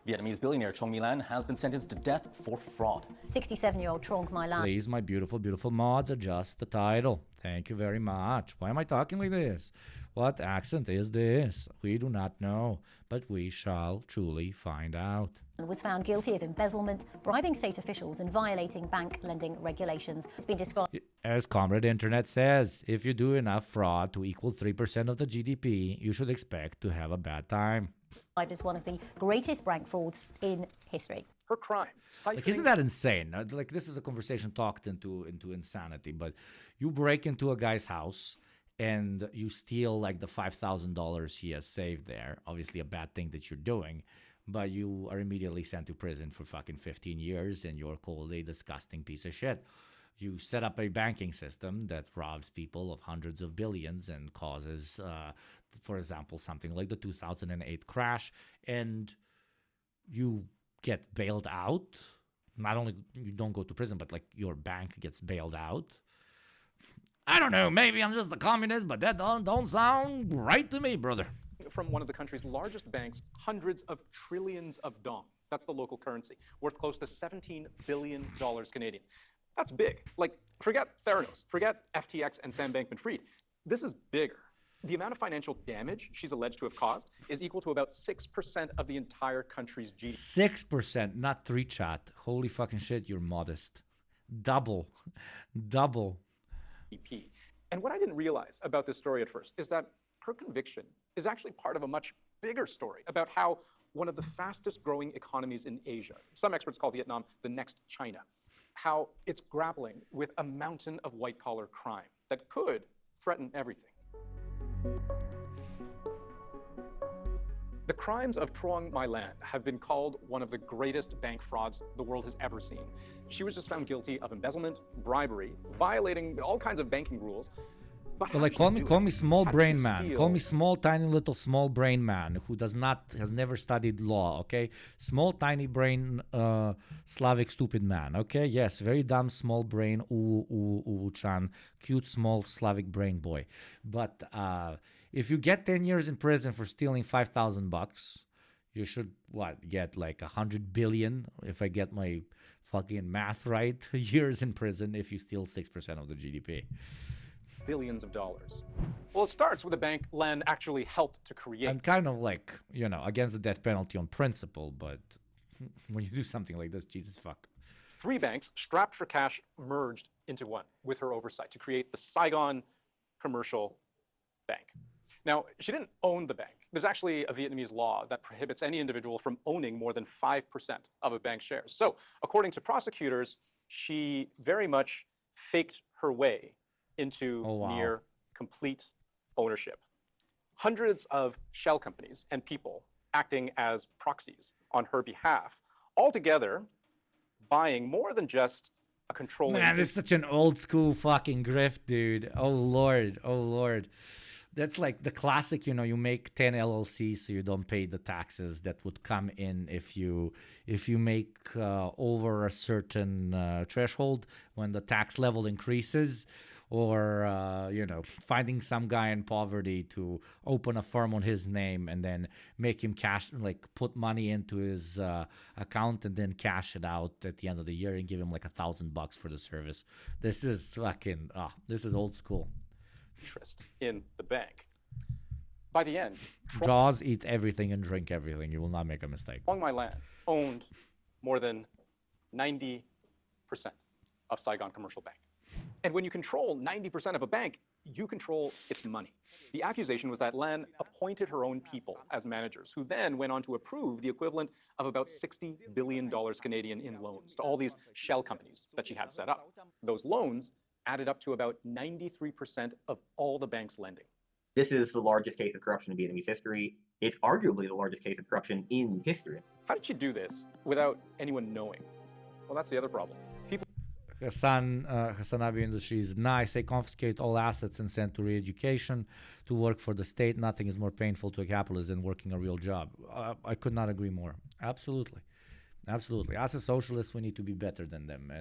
Vietnamese billionaire Trong My Lan has been sentenced to death for fraud.
67-year-old Trong My Lan.
Please, my beautiful, beautiful mods, adjust the title. Thank you very much. Why am I talking like this? What accent is this? We do not know, but we shall truly find out.
Was found guilty of embezzlement, bribing state officials, and violating bank lending regulations. It's been described
as Comrade Internet says, if you do enough fraud to equal 3% of the GDP, you should expect to have a bad time.
As one of the greatest bank frauds in history.
Her crime.
Like, isn't that insane? Like, this is a conversation talked into insanity, but you break into a guy's house and you steal like the $5,000 he has saved there. Obviously a bad thing that you're doing, but you are immediately sent to prison for fucking 15 years and you're called a disgusting piece of shit. You set up a banking system that robs people of hundreds of billions and causes, for example, something like the 2008 crash, and you get bailed out. Not only you don't go to prison, but like your bank gets bailed out. I don't know, maybe I'm just a communist, but that don't sound right to me, brother.
From one of the country's largest banks, hundreds of trillions of dong. That's the local currency, worth close to $17 billion Canadian. That's big. Like, forget Theranos, forget FTX and Sam Bankman-Fried. This is bigger. The amount of financial damage she's alleged to have caused is equal to about 6% of the entire country's GDP.
6%, not 3 chat. Holy fucking shit, you're modest. Double.
And what I didn't realize about this story at first is that her conviction is actually part of a much bigger story about how one of the fastest growing economies in Asia, some experts call Vietnam the next China, how it's grappling with a mountain of white-collar crime that could threaten everything. The crimes of Trong My Lan have been called one of the greatest bank frauds the world has ever seen. She was just found guilty of embezzlement, bribery, violating all kinds of banking rules. But
like, call me small brain man. Call me small, tiny, little small brain man who has never studied law, okay? Small, tiny brain, Slavic stupid man, okay? Yes, very dumb, small brain, chan, cute, small Slavic brain boy. But if you get 10 years in prison for stealing $5,000, you should, get like 100 billion, if I get my fucking math right, years in prison if you steal 6% of the GDP.
Billions of dollars. Well, it starts with a bank Lan actually helped to create.
I'm kind of like, against the death penalty on principle, but when you do something like this, Jesus fuck.
3 banks strapped for cash merged into one with her oversight to create the Saigon Commercial Bank. Now, she didn't own the bank. There's actually a Vietnamese law that prohibits any individual from owning more than 5% of a bank's shares. So, according to prosecutors, she very much faked her way into near complete ownership. Hundreds of shell companies and people acting as proxies on her behalf, altogether buying more than just a controlling...
Man, this is such an old school fucking grift, dude. Oh, Lord. That's like the classic, you make 10 LLCs so you don't pay the taxes that would come in if you make over a certain threshold when the tax level increases, or finding some guy in poverty to open a firm on his name and then make him cash, like put money into his account and then cash it out at the end of the year and give him like $1,000 for the service. This is fucking this is old school.
Interest in the bank. By the end,
Jaws eat everything and drink everything. You will not make a mistake.
Along My Land owned more than 90% of Saigon Commercial Bank. And when you control 90% of a bank, you control its money. The accusation was that Lan appointed her own people as managers, who then went on to approve the equivalent of about $60 billion Canadian in loans to all these shell companies that she had set up. Those loans added up to about 93% of all the bank's lending.
This is the largest case of corruption in Vietnamese history. It's arguably the largest case of corruption in history.
How did she do this without anyone knowing? Well, that's the other problem.
Hassan Abi Industries, nice. They confiscate all assets and send to re-education to work for the state. Nothing is more painful to a capitalist than working a real job. I could not agree more. Absolutely. Absolutely. As a socialist, we need to be better than them.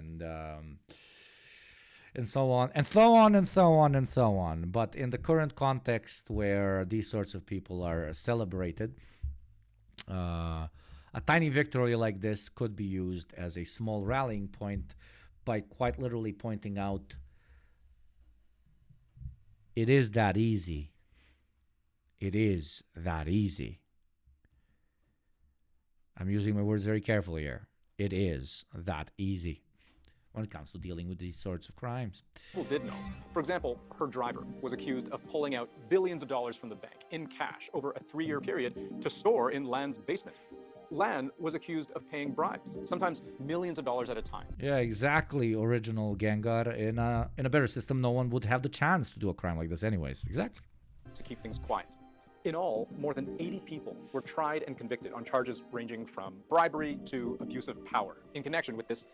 And so on, and so on, and so on, and so on. But in the current context where these sorts of people are celebrated, a tiny victory like this could be used as a small rallying point by quite literally pointing out it is that easy. It is that easy. I'm using my words very carefully here. It is that easy when it comes to dealing with these sorts of crimes.
People did know. For example, her driver was accused of pulling out billions of dollars from the bank in cash over a 3-year period to store in Lan's basement. Lan was accused of paying bribes, sometimes millions of dollars at a time.
Yeah, exactly. Original Gengar. In a better system, no one would have the chance to do a crime like this anyways. Exactly.
To keep things quiet. In all, more than 80 people were tried and convicted on charges ranging from bribery to abuse of power in connection with this.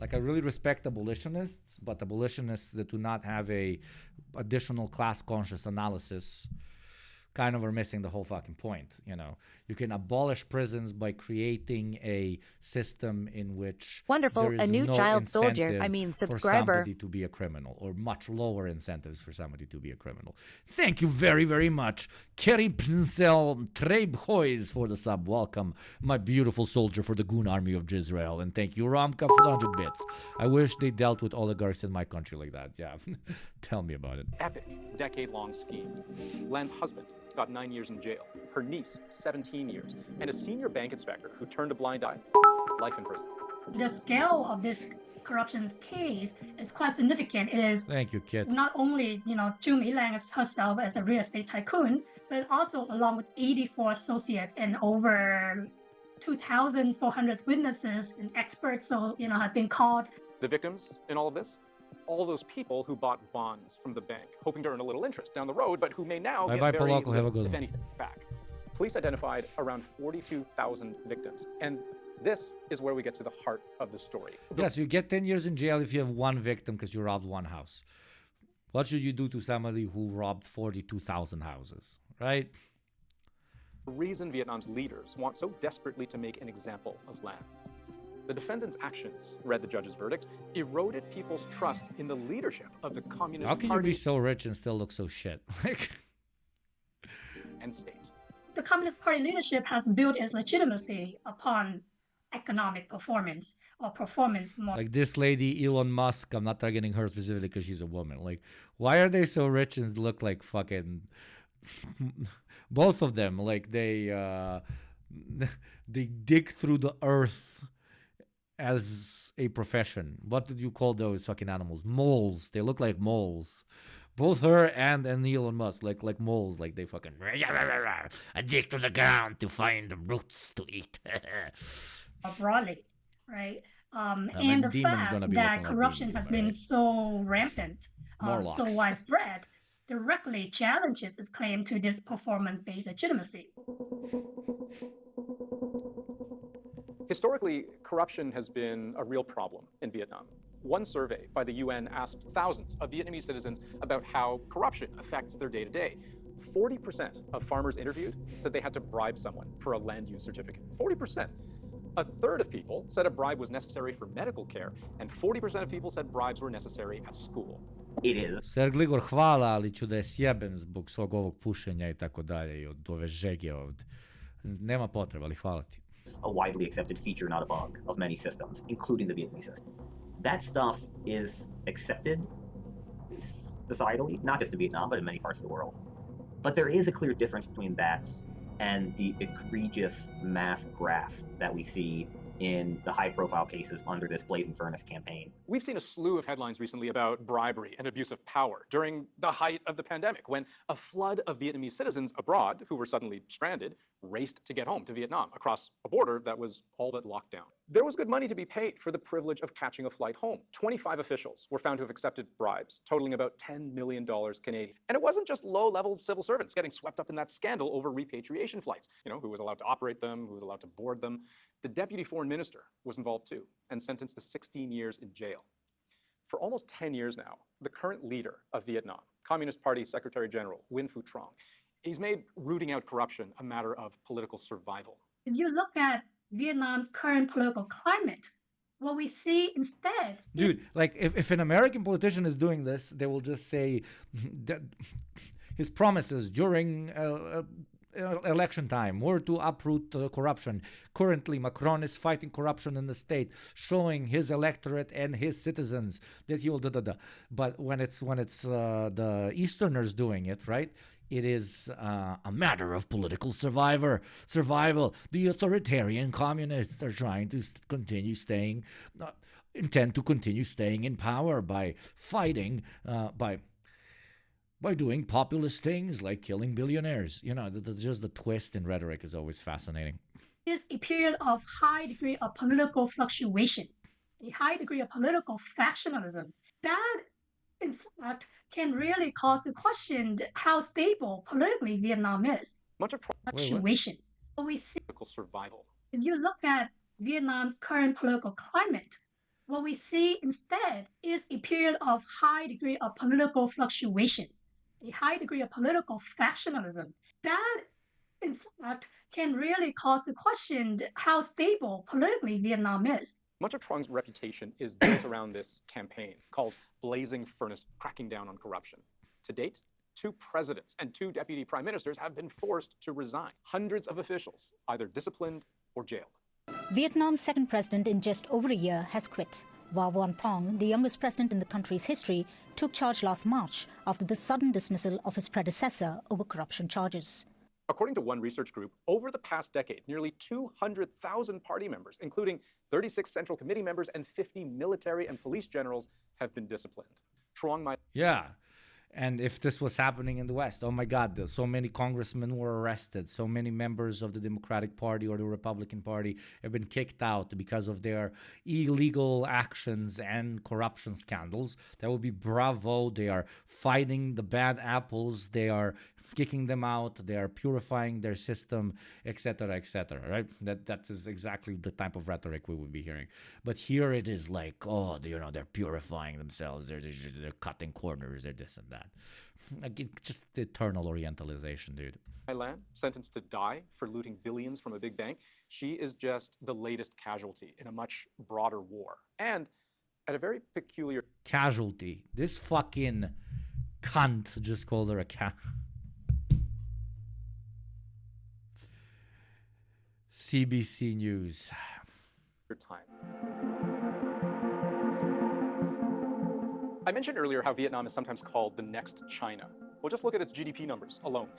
Like, I really respect abolitionists, but abolitionists that do not have a additional class-conscious analysis kind of are missing the whole fucking point. You can abolish prisons by creating a system in which
wonderful,
there is
a new
no
child soldier,
subscriber, for somebody to be a criminal, or much lower incentives for somebody to be a criminal. Thank you very, very much, Kerry Pincel Trebhoys, for the sub. Welcome, my beautiful soldier for the Goon army of Jizzrael, and thank you, Ramka, for 100 bits. I wish they dealt with oligarchs in my country like that. Yeah, tell me about it.
Epic, decade-long scheme. Lan's husband got 9 years in jail, her niece 17 years, and a senior bank inspector who turned a blind eye, life in prison.
The scale of this corruption case is quite significant. It is
Thank you, kid.
Not only, Zhu Milang herself as a real estate tycoon, but also along with 84 associates and over 2,400 witnesses and experts, have been called.
The victims in all of this? All those people who bought bonds from the bank, hoping to earn a little interest down the road, but who may now get very little, if anything, back. Police identified around 42,000 victims, and this is where we get to the heart of the story.
Yes, you get 10 years in jail if you have one victim because you robbed one house. What should you do to somebody who robbed 42,000 houses, right?
The reason Vietnam's leaders want so desperately to make an example of Lan. The defendant's actions, read the judge's verdict, eroded people's trust in the leadership of the Communist
How can
Party
you be so rich and still look so shit?
and state.
The Communist Party leadership has built its legitimacy upon economic performance or performance more.
Like this lady, Elon Musk, I'm not targeting her specifically because she's a woman. Like, why are they so rich and look like fucking... Both of them, like they dig through the earth as a profession. What did you call those fucking animals? Moles. They look like moles. Both her and Elon Musk like moles. Like they fucking dig to the ground to find the roots to eat.
Broadly, right? And the fact that corruption has been so rampant, so widespread, directly challenges its claim to this performance-based legitimacy.
Historically, corruption has been a real problem in Vietnam. One survey by the UN asked thousands of Vietnamese citizens about how corruption affects their day-to-day. 40% of farmers interviewed said they had to bribe someone for a land use certificate. 40%. A third of people said a bribe was necessary for medical care, and 40% of people said bribes were necessary at school.
It is.
Ser Gligor, hvala, ali ću da je sjebem zbog svog ovog pušenja i tako dalje i od ove žege ovde. Nema potreba, ali hvala ti.
A widely accepted feature, not a bug, of many systems, including the Vietnamese system. That stuff is accepted societally, not just in Vietnam, but in many parts of the world. But there is a clear difference between that and the egregious mass graft that we see in the high-profile cases under this Blazing Furnace campaign.
We've seen a slew of headlines recently about bribery and abuse of power during the height of the pandemic, when a flood of Vietnamese citizens abroad who were suddenly stranded raced to get home to Vietnam across a border that was all but locked down. There was good money to be paid for the privilege of catching a flight home. 25 officials were found to have accepted bribes, totaling about $10 million Canadian. And it wasn't just low-level civil servants getting swept up in that scandal over repatriation flights. Who was allowed to operate them, who was allowed to board them. The deputy foreign minister was involved too, and sentenced to 16 years in jail. For almost 10 years now, the current leader of Vietnam, Communist Party Secretary General Nguyen Phu Trong, he's made rooting out corruption a matter of political survival.
If you look at Vietnam's current political climate, what we see instead...
Dude, like if an American politician is doing this, they will just say that his promises during election time were to uproot corruption. Currently, Macron is fighting corruption in the state, showing his electorate and his citizens that he will da-da-da. But when it's the Easterners doing it, right? It is a matter of political survival. The authoritarian communists are trying to intend to continue staying in power by fighting, by doing populist things like killing billionaires. Just the twist in rhetoric is always fascinating.
Is a period of high degree of political fluctuation, a high degree of political factionalism. That, in fact, can really cause the question how stable politically Vietnam is.
Much of
fluctuation. We see
political survival.
If you look at Vietnam's current political climate, what we see instead is a period of high degree of political fluctuation, a high degree of political factionalism. That, in fact, can really cause the question how stable politically Vietnam is.
Much of Truong's reputation is built around this campaign called Blazing Furnace, cracking down on corruption. To date, 2 presidents and 2 deputy prime ministers have been forced to resign. Hundreds of officials either disciplined or jailed.
Vietnam's second president in just over a year has quit. Vo Van Thong, the youngest president in the country's history, took charge last March after the sudden dismissal of his predecessor over corruption charges.
According to one research group, over the past decade, nearly 200,000 party members, including 36 Central Committee members and 50 military and police generals, have been disciplined. Truong might...
Yeah. And if this was happening in the West, oh my God, so many congressmen were arrested. So many members of the Democratic Party or the Republican Party have been kicked out because of their illegal actions and corruption scandals. That would be bravo. They are fighting the bad apples. They are kicking them out. They are purifying their system, etc., right? That is exactly the type of rhetoric we would be hearing. But here it is like, oh, they're purifying themselves. They're cutting corners. They're this and that. Like, just the eternal Orientalization, dude.
Thailand, sentenced to die for looting billions from a big bank. She is just the latest casualty in a much broader war. And at a very peculiar...
Casualty. This fucking cunt just called her a CBC News.
Time. I mentioned earlier how Vietnam is sometimes called the next China. Well, just look at its GDP numbers alone.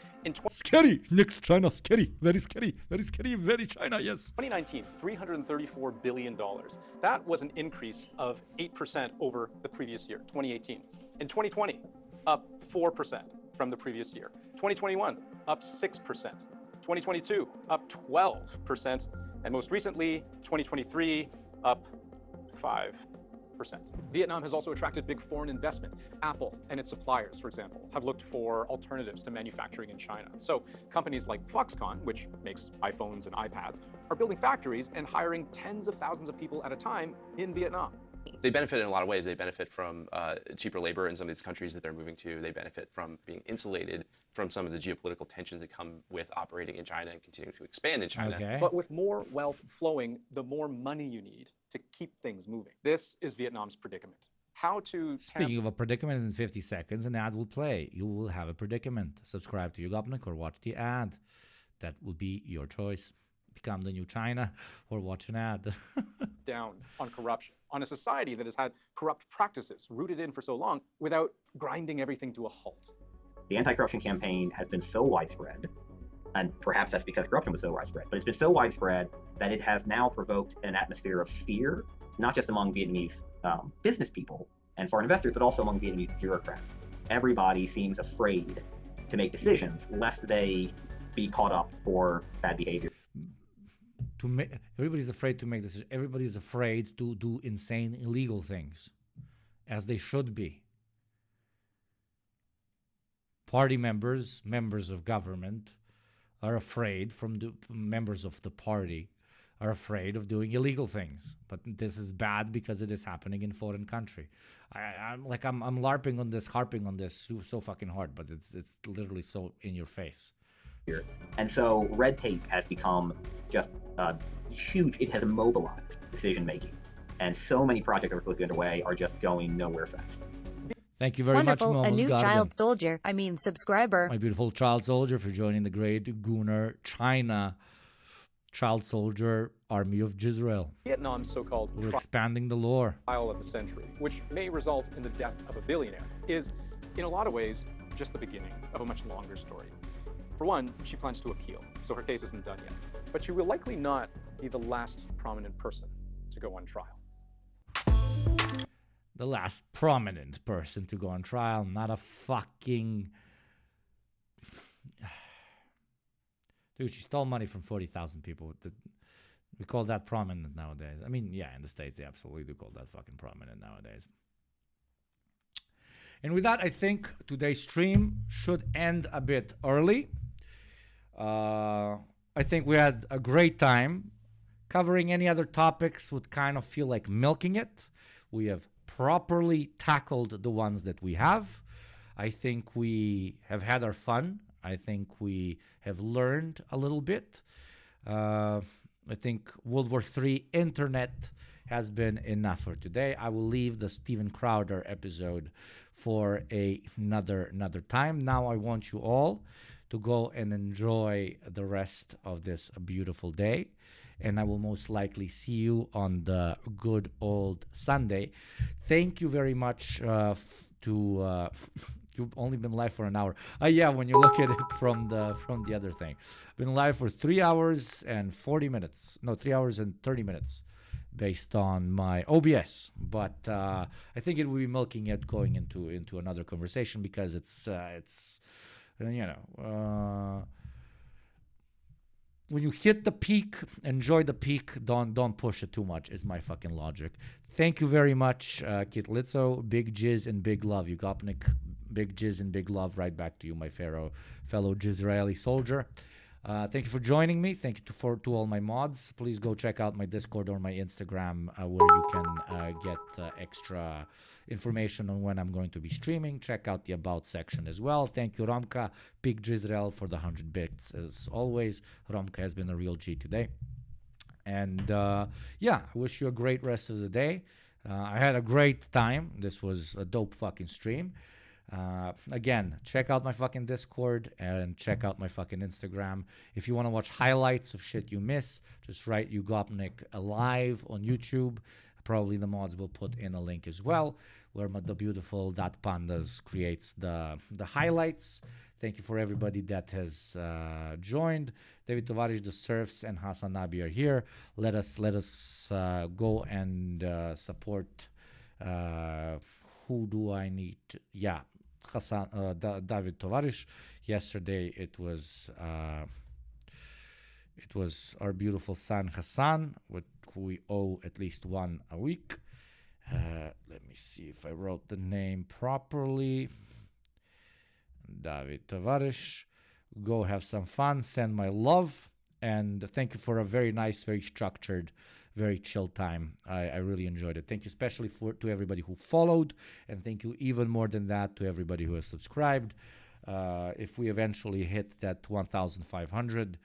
Scary! Next China, scary. Very scary. Very scary. Very China, yes.
2019, $334 billion. That was an increase of 8% over the previous year, 2018. In 2020, up 4% from the previous year. 2021, up 6%. 2022, up 12%. And most recently, 2023, up 5%. Vietnam has also attracted big foreign investment. Apple and its suppliers, for example, have looked for alternatives to manufacturing in China. So companies like Foxconn, which makes iPhones and iPads, are building factories and hiring tens of thousands of people at a time in Vietnam.
They benefit in a lot of ways. They benefit from cheaper labor in some of these countries that they're moving to. They benefit from being insulated from some of the geopolitical tensions that come with operating in China and continuing to expand in China.
Okay.
But with more wealth flowing, the more money you need to keep things moving. This is Vietnam's predicament. How to...
Speaking of a predicament, in 50 seconds, an ad will play. You will have a predicament. Subscribe to Yugopnik or watch the ad. That will be your choice. Become the new China or watch an ad.
Down on corruption, on a society that has had corrupt practices rooted in for so long without grinding everything to a halt.
The anti-corruption campaign has been so widespread, and perhaps that's because corruption was so widespread, but it's been so widespread that it has now provoked an atmosphere of fear, not just among Vietnamese business people and foreign investors, but also among Vietnamese bureaucrats. Everybody seems afraid to make decisions lest they be caught up for bad behavior.
Everybody's afraid to make decisions. Everybody's afraid to do insane, illegal things, as they should be. Party members, members of government, are afraid members of the party are afraid of doing illegal things. But this is bad because it is happening in foreign country. I'm LARPing on this, harping on this so fucking hard, but it's literally so in your face.
And so red tape has become just huge. It has immobilized decision making, and so many projects that were supposed to be underway are just going nowhere fast.
Thank you very much,
Wonderful, a new
Garden.
child soldier. I mean, subscriber.
My beautiful child soldier, for joining the great Gooner China child soldier army of Jizzrael.
Vietnam's so-called
We're expanding the lore.
trial of the century, which may result in the death of a billionaire, is in a lot of ways just the beginning of a much longer story. For one, she plans to appeal, so her case isn't done yet. But she will likely not be the last prominent person to go on trial.
The last prominent person to go on trial, not a fucking... Dude, she stole money from 40,000 people. We call that prominent nowadays. I mean, yeah, in the States, they absolutely do call that fucking prominent nowadays. And with that, I think today's stream should end a bit early. I think we had a great time. Covering any other topics would kind of feel like milking it. We have properly tackled the ones that we have. I think we have had our fun. I think we have learned a little bit. I think World War III internet has been enough for today. I will leave the Steven Crowder episode for another time. Now I want you all to go and enjoy the rest of this beautiful day. And I will most likely see you on the good old Sunday. Thank you very much you've only been live for an hour. Yeah, when you look at it from the other thing. Been live for 3 hours and 40 minutes. No, 3 hours and 30 minutes based on my OBS. But I think it will be milking it going into another conversation because it's when you hit the peak, enjoy the peak. Don't push it too much is my fucking logic. Thank you very much, Kit Litzo. Big jizz and big love. Yugopnik, big jizz and big love right back to you, my fellow Jizzraeli soldier. Thank you for joining me. Thank you to all my mods. Please go check out my Discord or my Instagram where you can get extra information on when I'm going to be streaming. Check out the About section as well. Thank you, Romka, Big Jizzrael, for the 100 bits. As always, Romka has been a real G today. And yeah, I wish you a great rest of the day. I had a great time. This was a dope fucking stream. Again, check out my fucking Discord and check out my fucking Instagram. If you want to watch highlights of shit you miss, just write Yugopnik live on YouTube. Probably the mods will put in a link as well, where the beautiful .pandas creates the highlights. Thank you for everybody that has joined. David Tovarish, the Surfs, and Hassan Nabi are here. Let us go and support. Who do I need? Yeah, Hassan, David Tovarish. Yesterday it was our beautiful son Hassan, who we owe at least one a week. Let me see if I wrote the name properly. David Tovarish. Go have some fun. Send my love. And thank you for a very nice, very structured, very chill time. I really enjoyed it. Thank you especially to everybody who followed, and thank you even more than that to everybody who has subscribed. If we eventually hit that 1,500,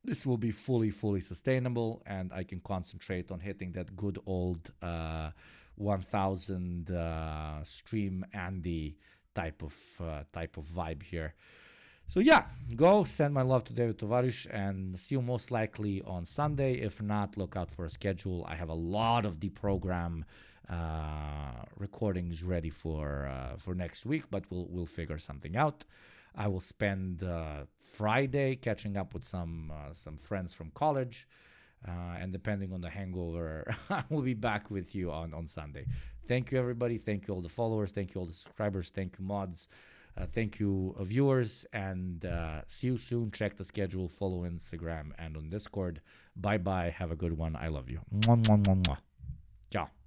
this will be fully sustainable, and I can concentrate on hitting that good old 1,000 stream Andy type of vibe here. So yeah, go send my love to David Tovarish, and see you most likely on Sunday. If not, look out for a schedule. I have a lot of deprogram recordings ready for next week, but we'll figure something out. I will spend Friday catching up with some friends from college, and depending on the hangover, I will be back with you on Sunday. Thank you, everybody. Thank you, all the followers. Thank you, all the subscribers. Thank you, mods. Thank you, viewers. And see you soon. Check the schedule. Follow Instagram and on Discord. Bye-bye. Have a good one. I love you. Mwah, mwah, mwah, mwah. Ciao.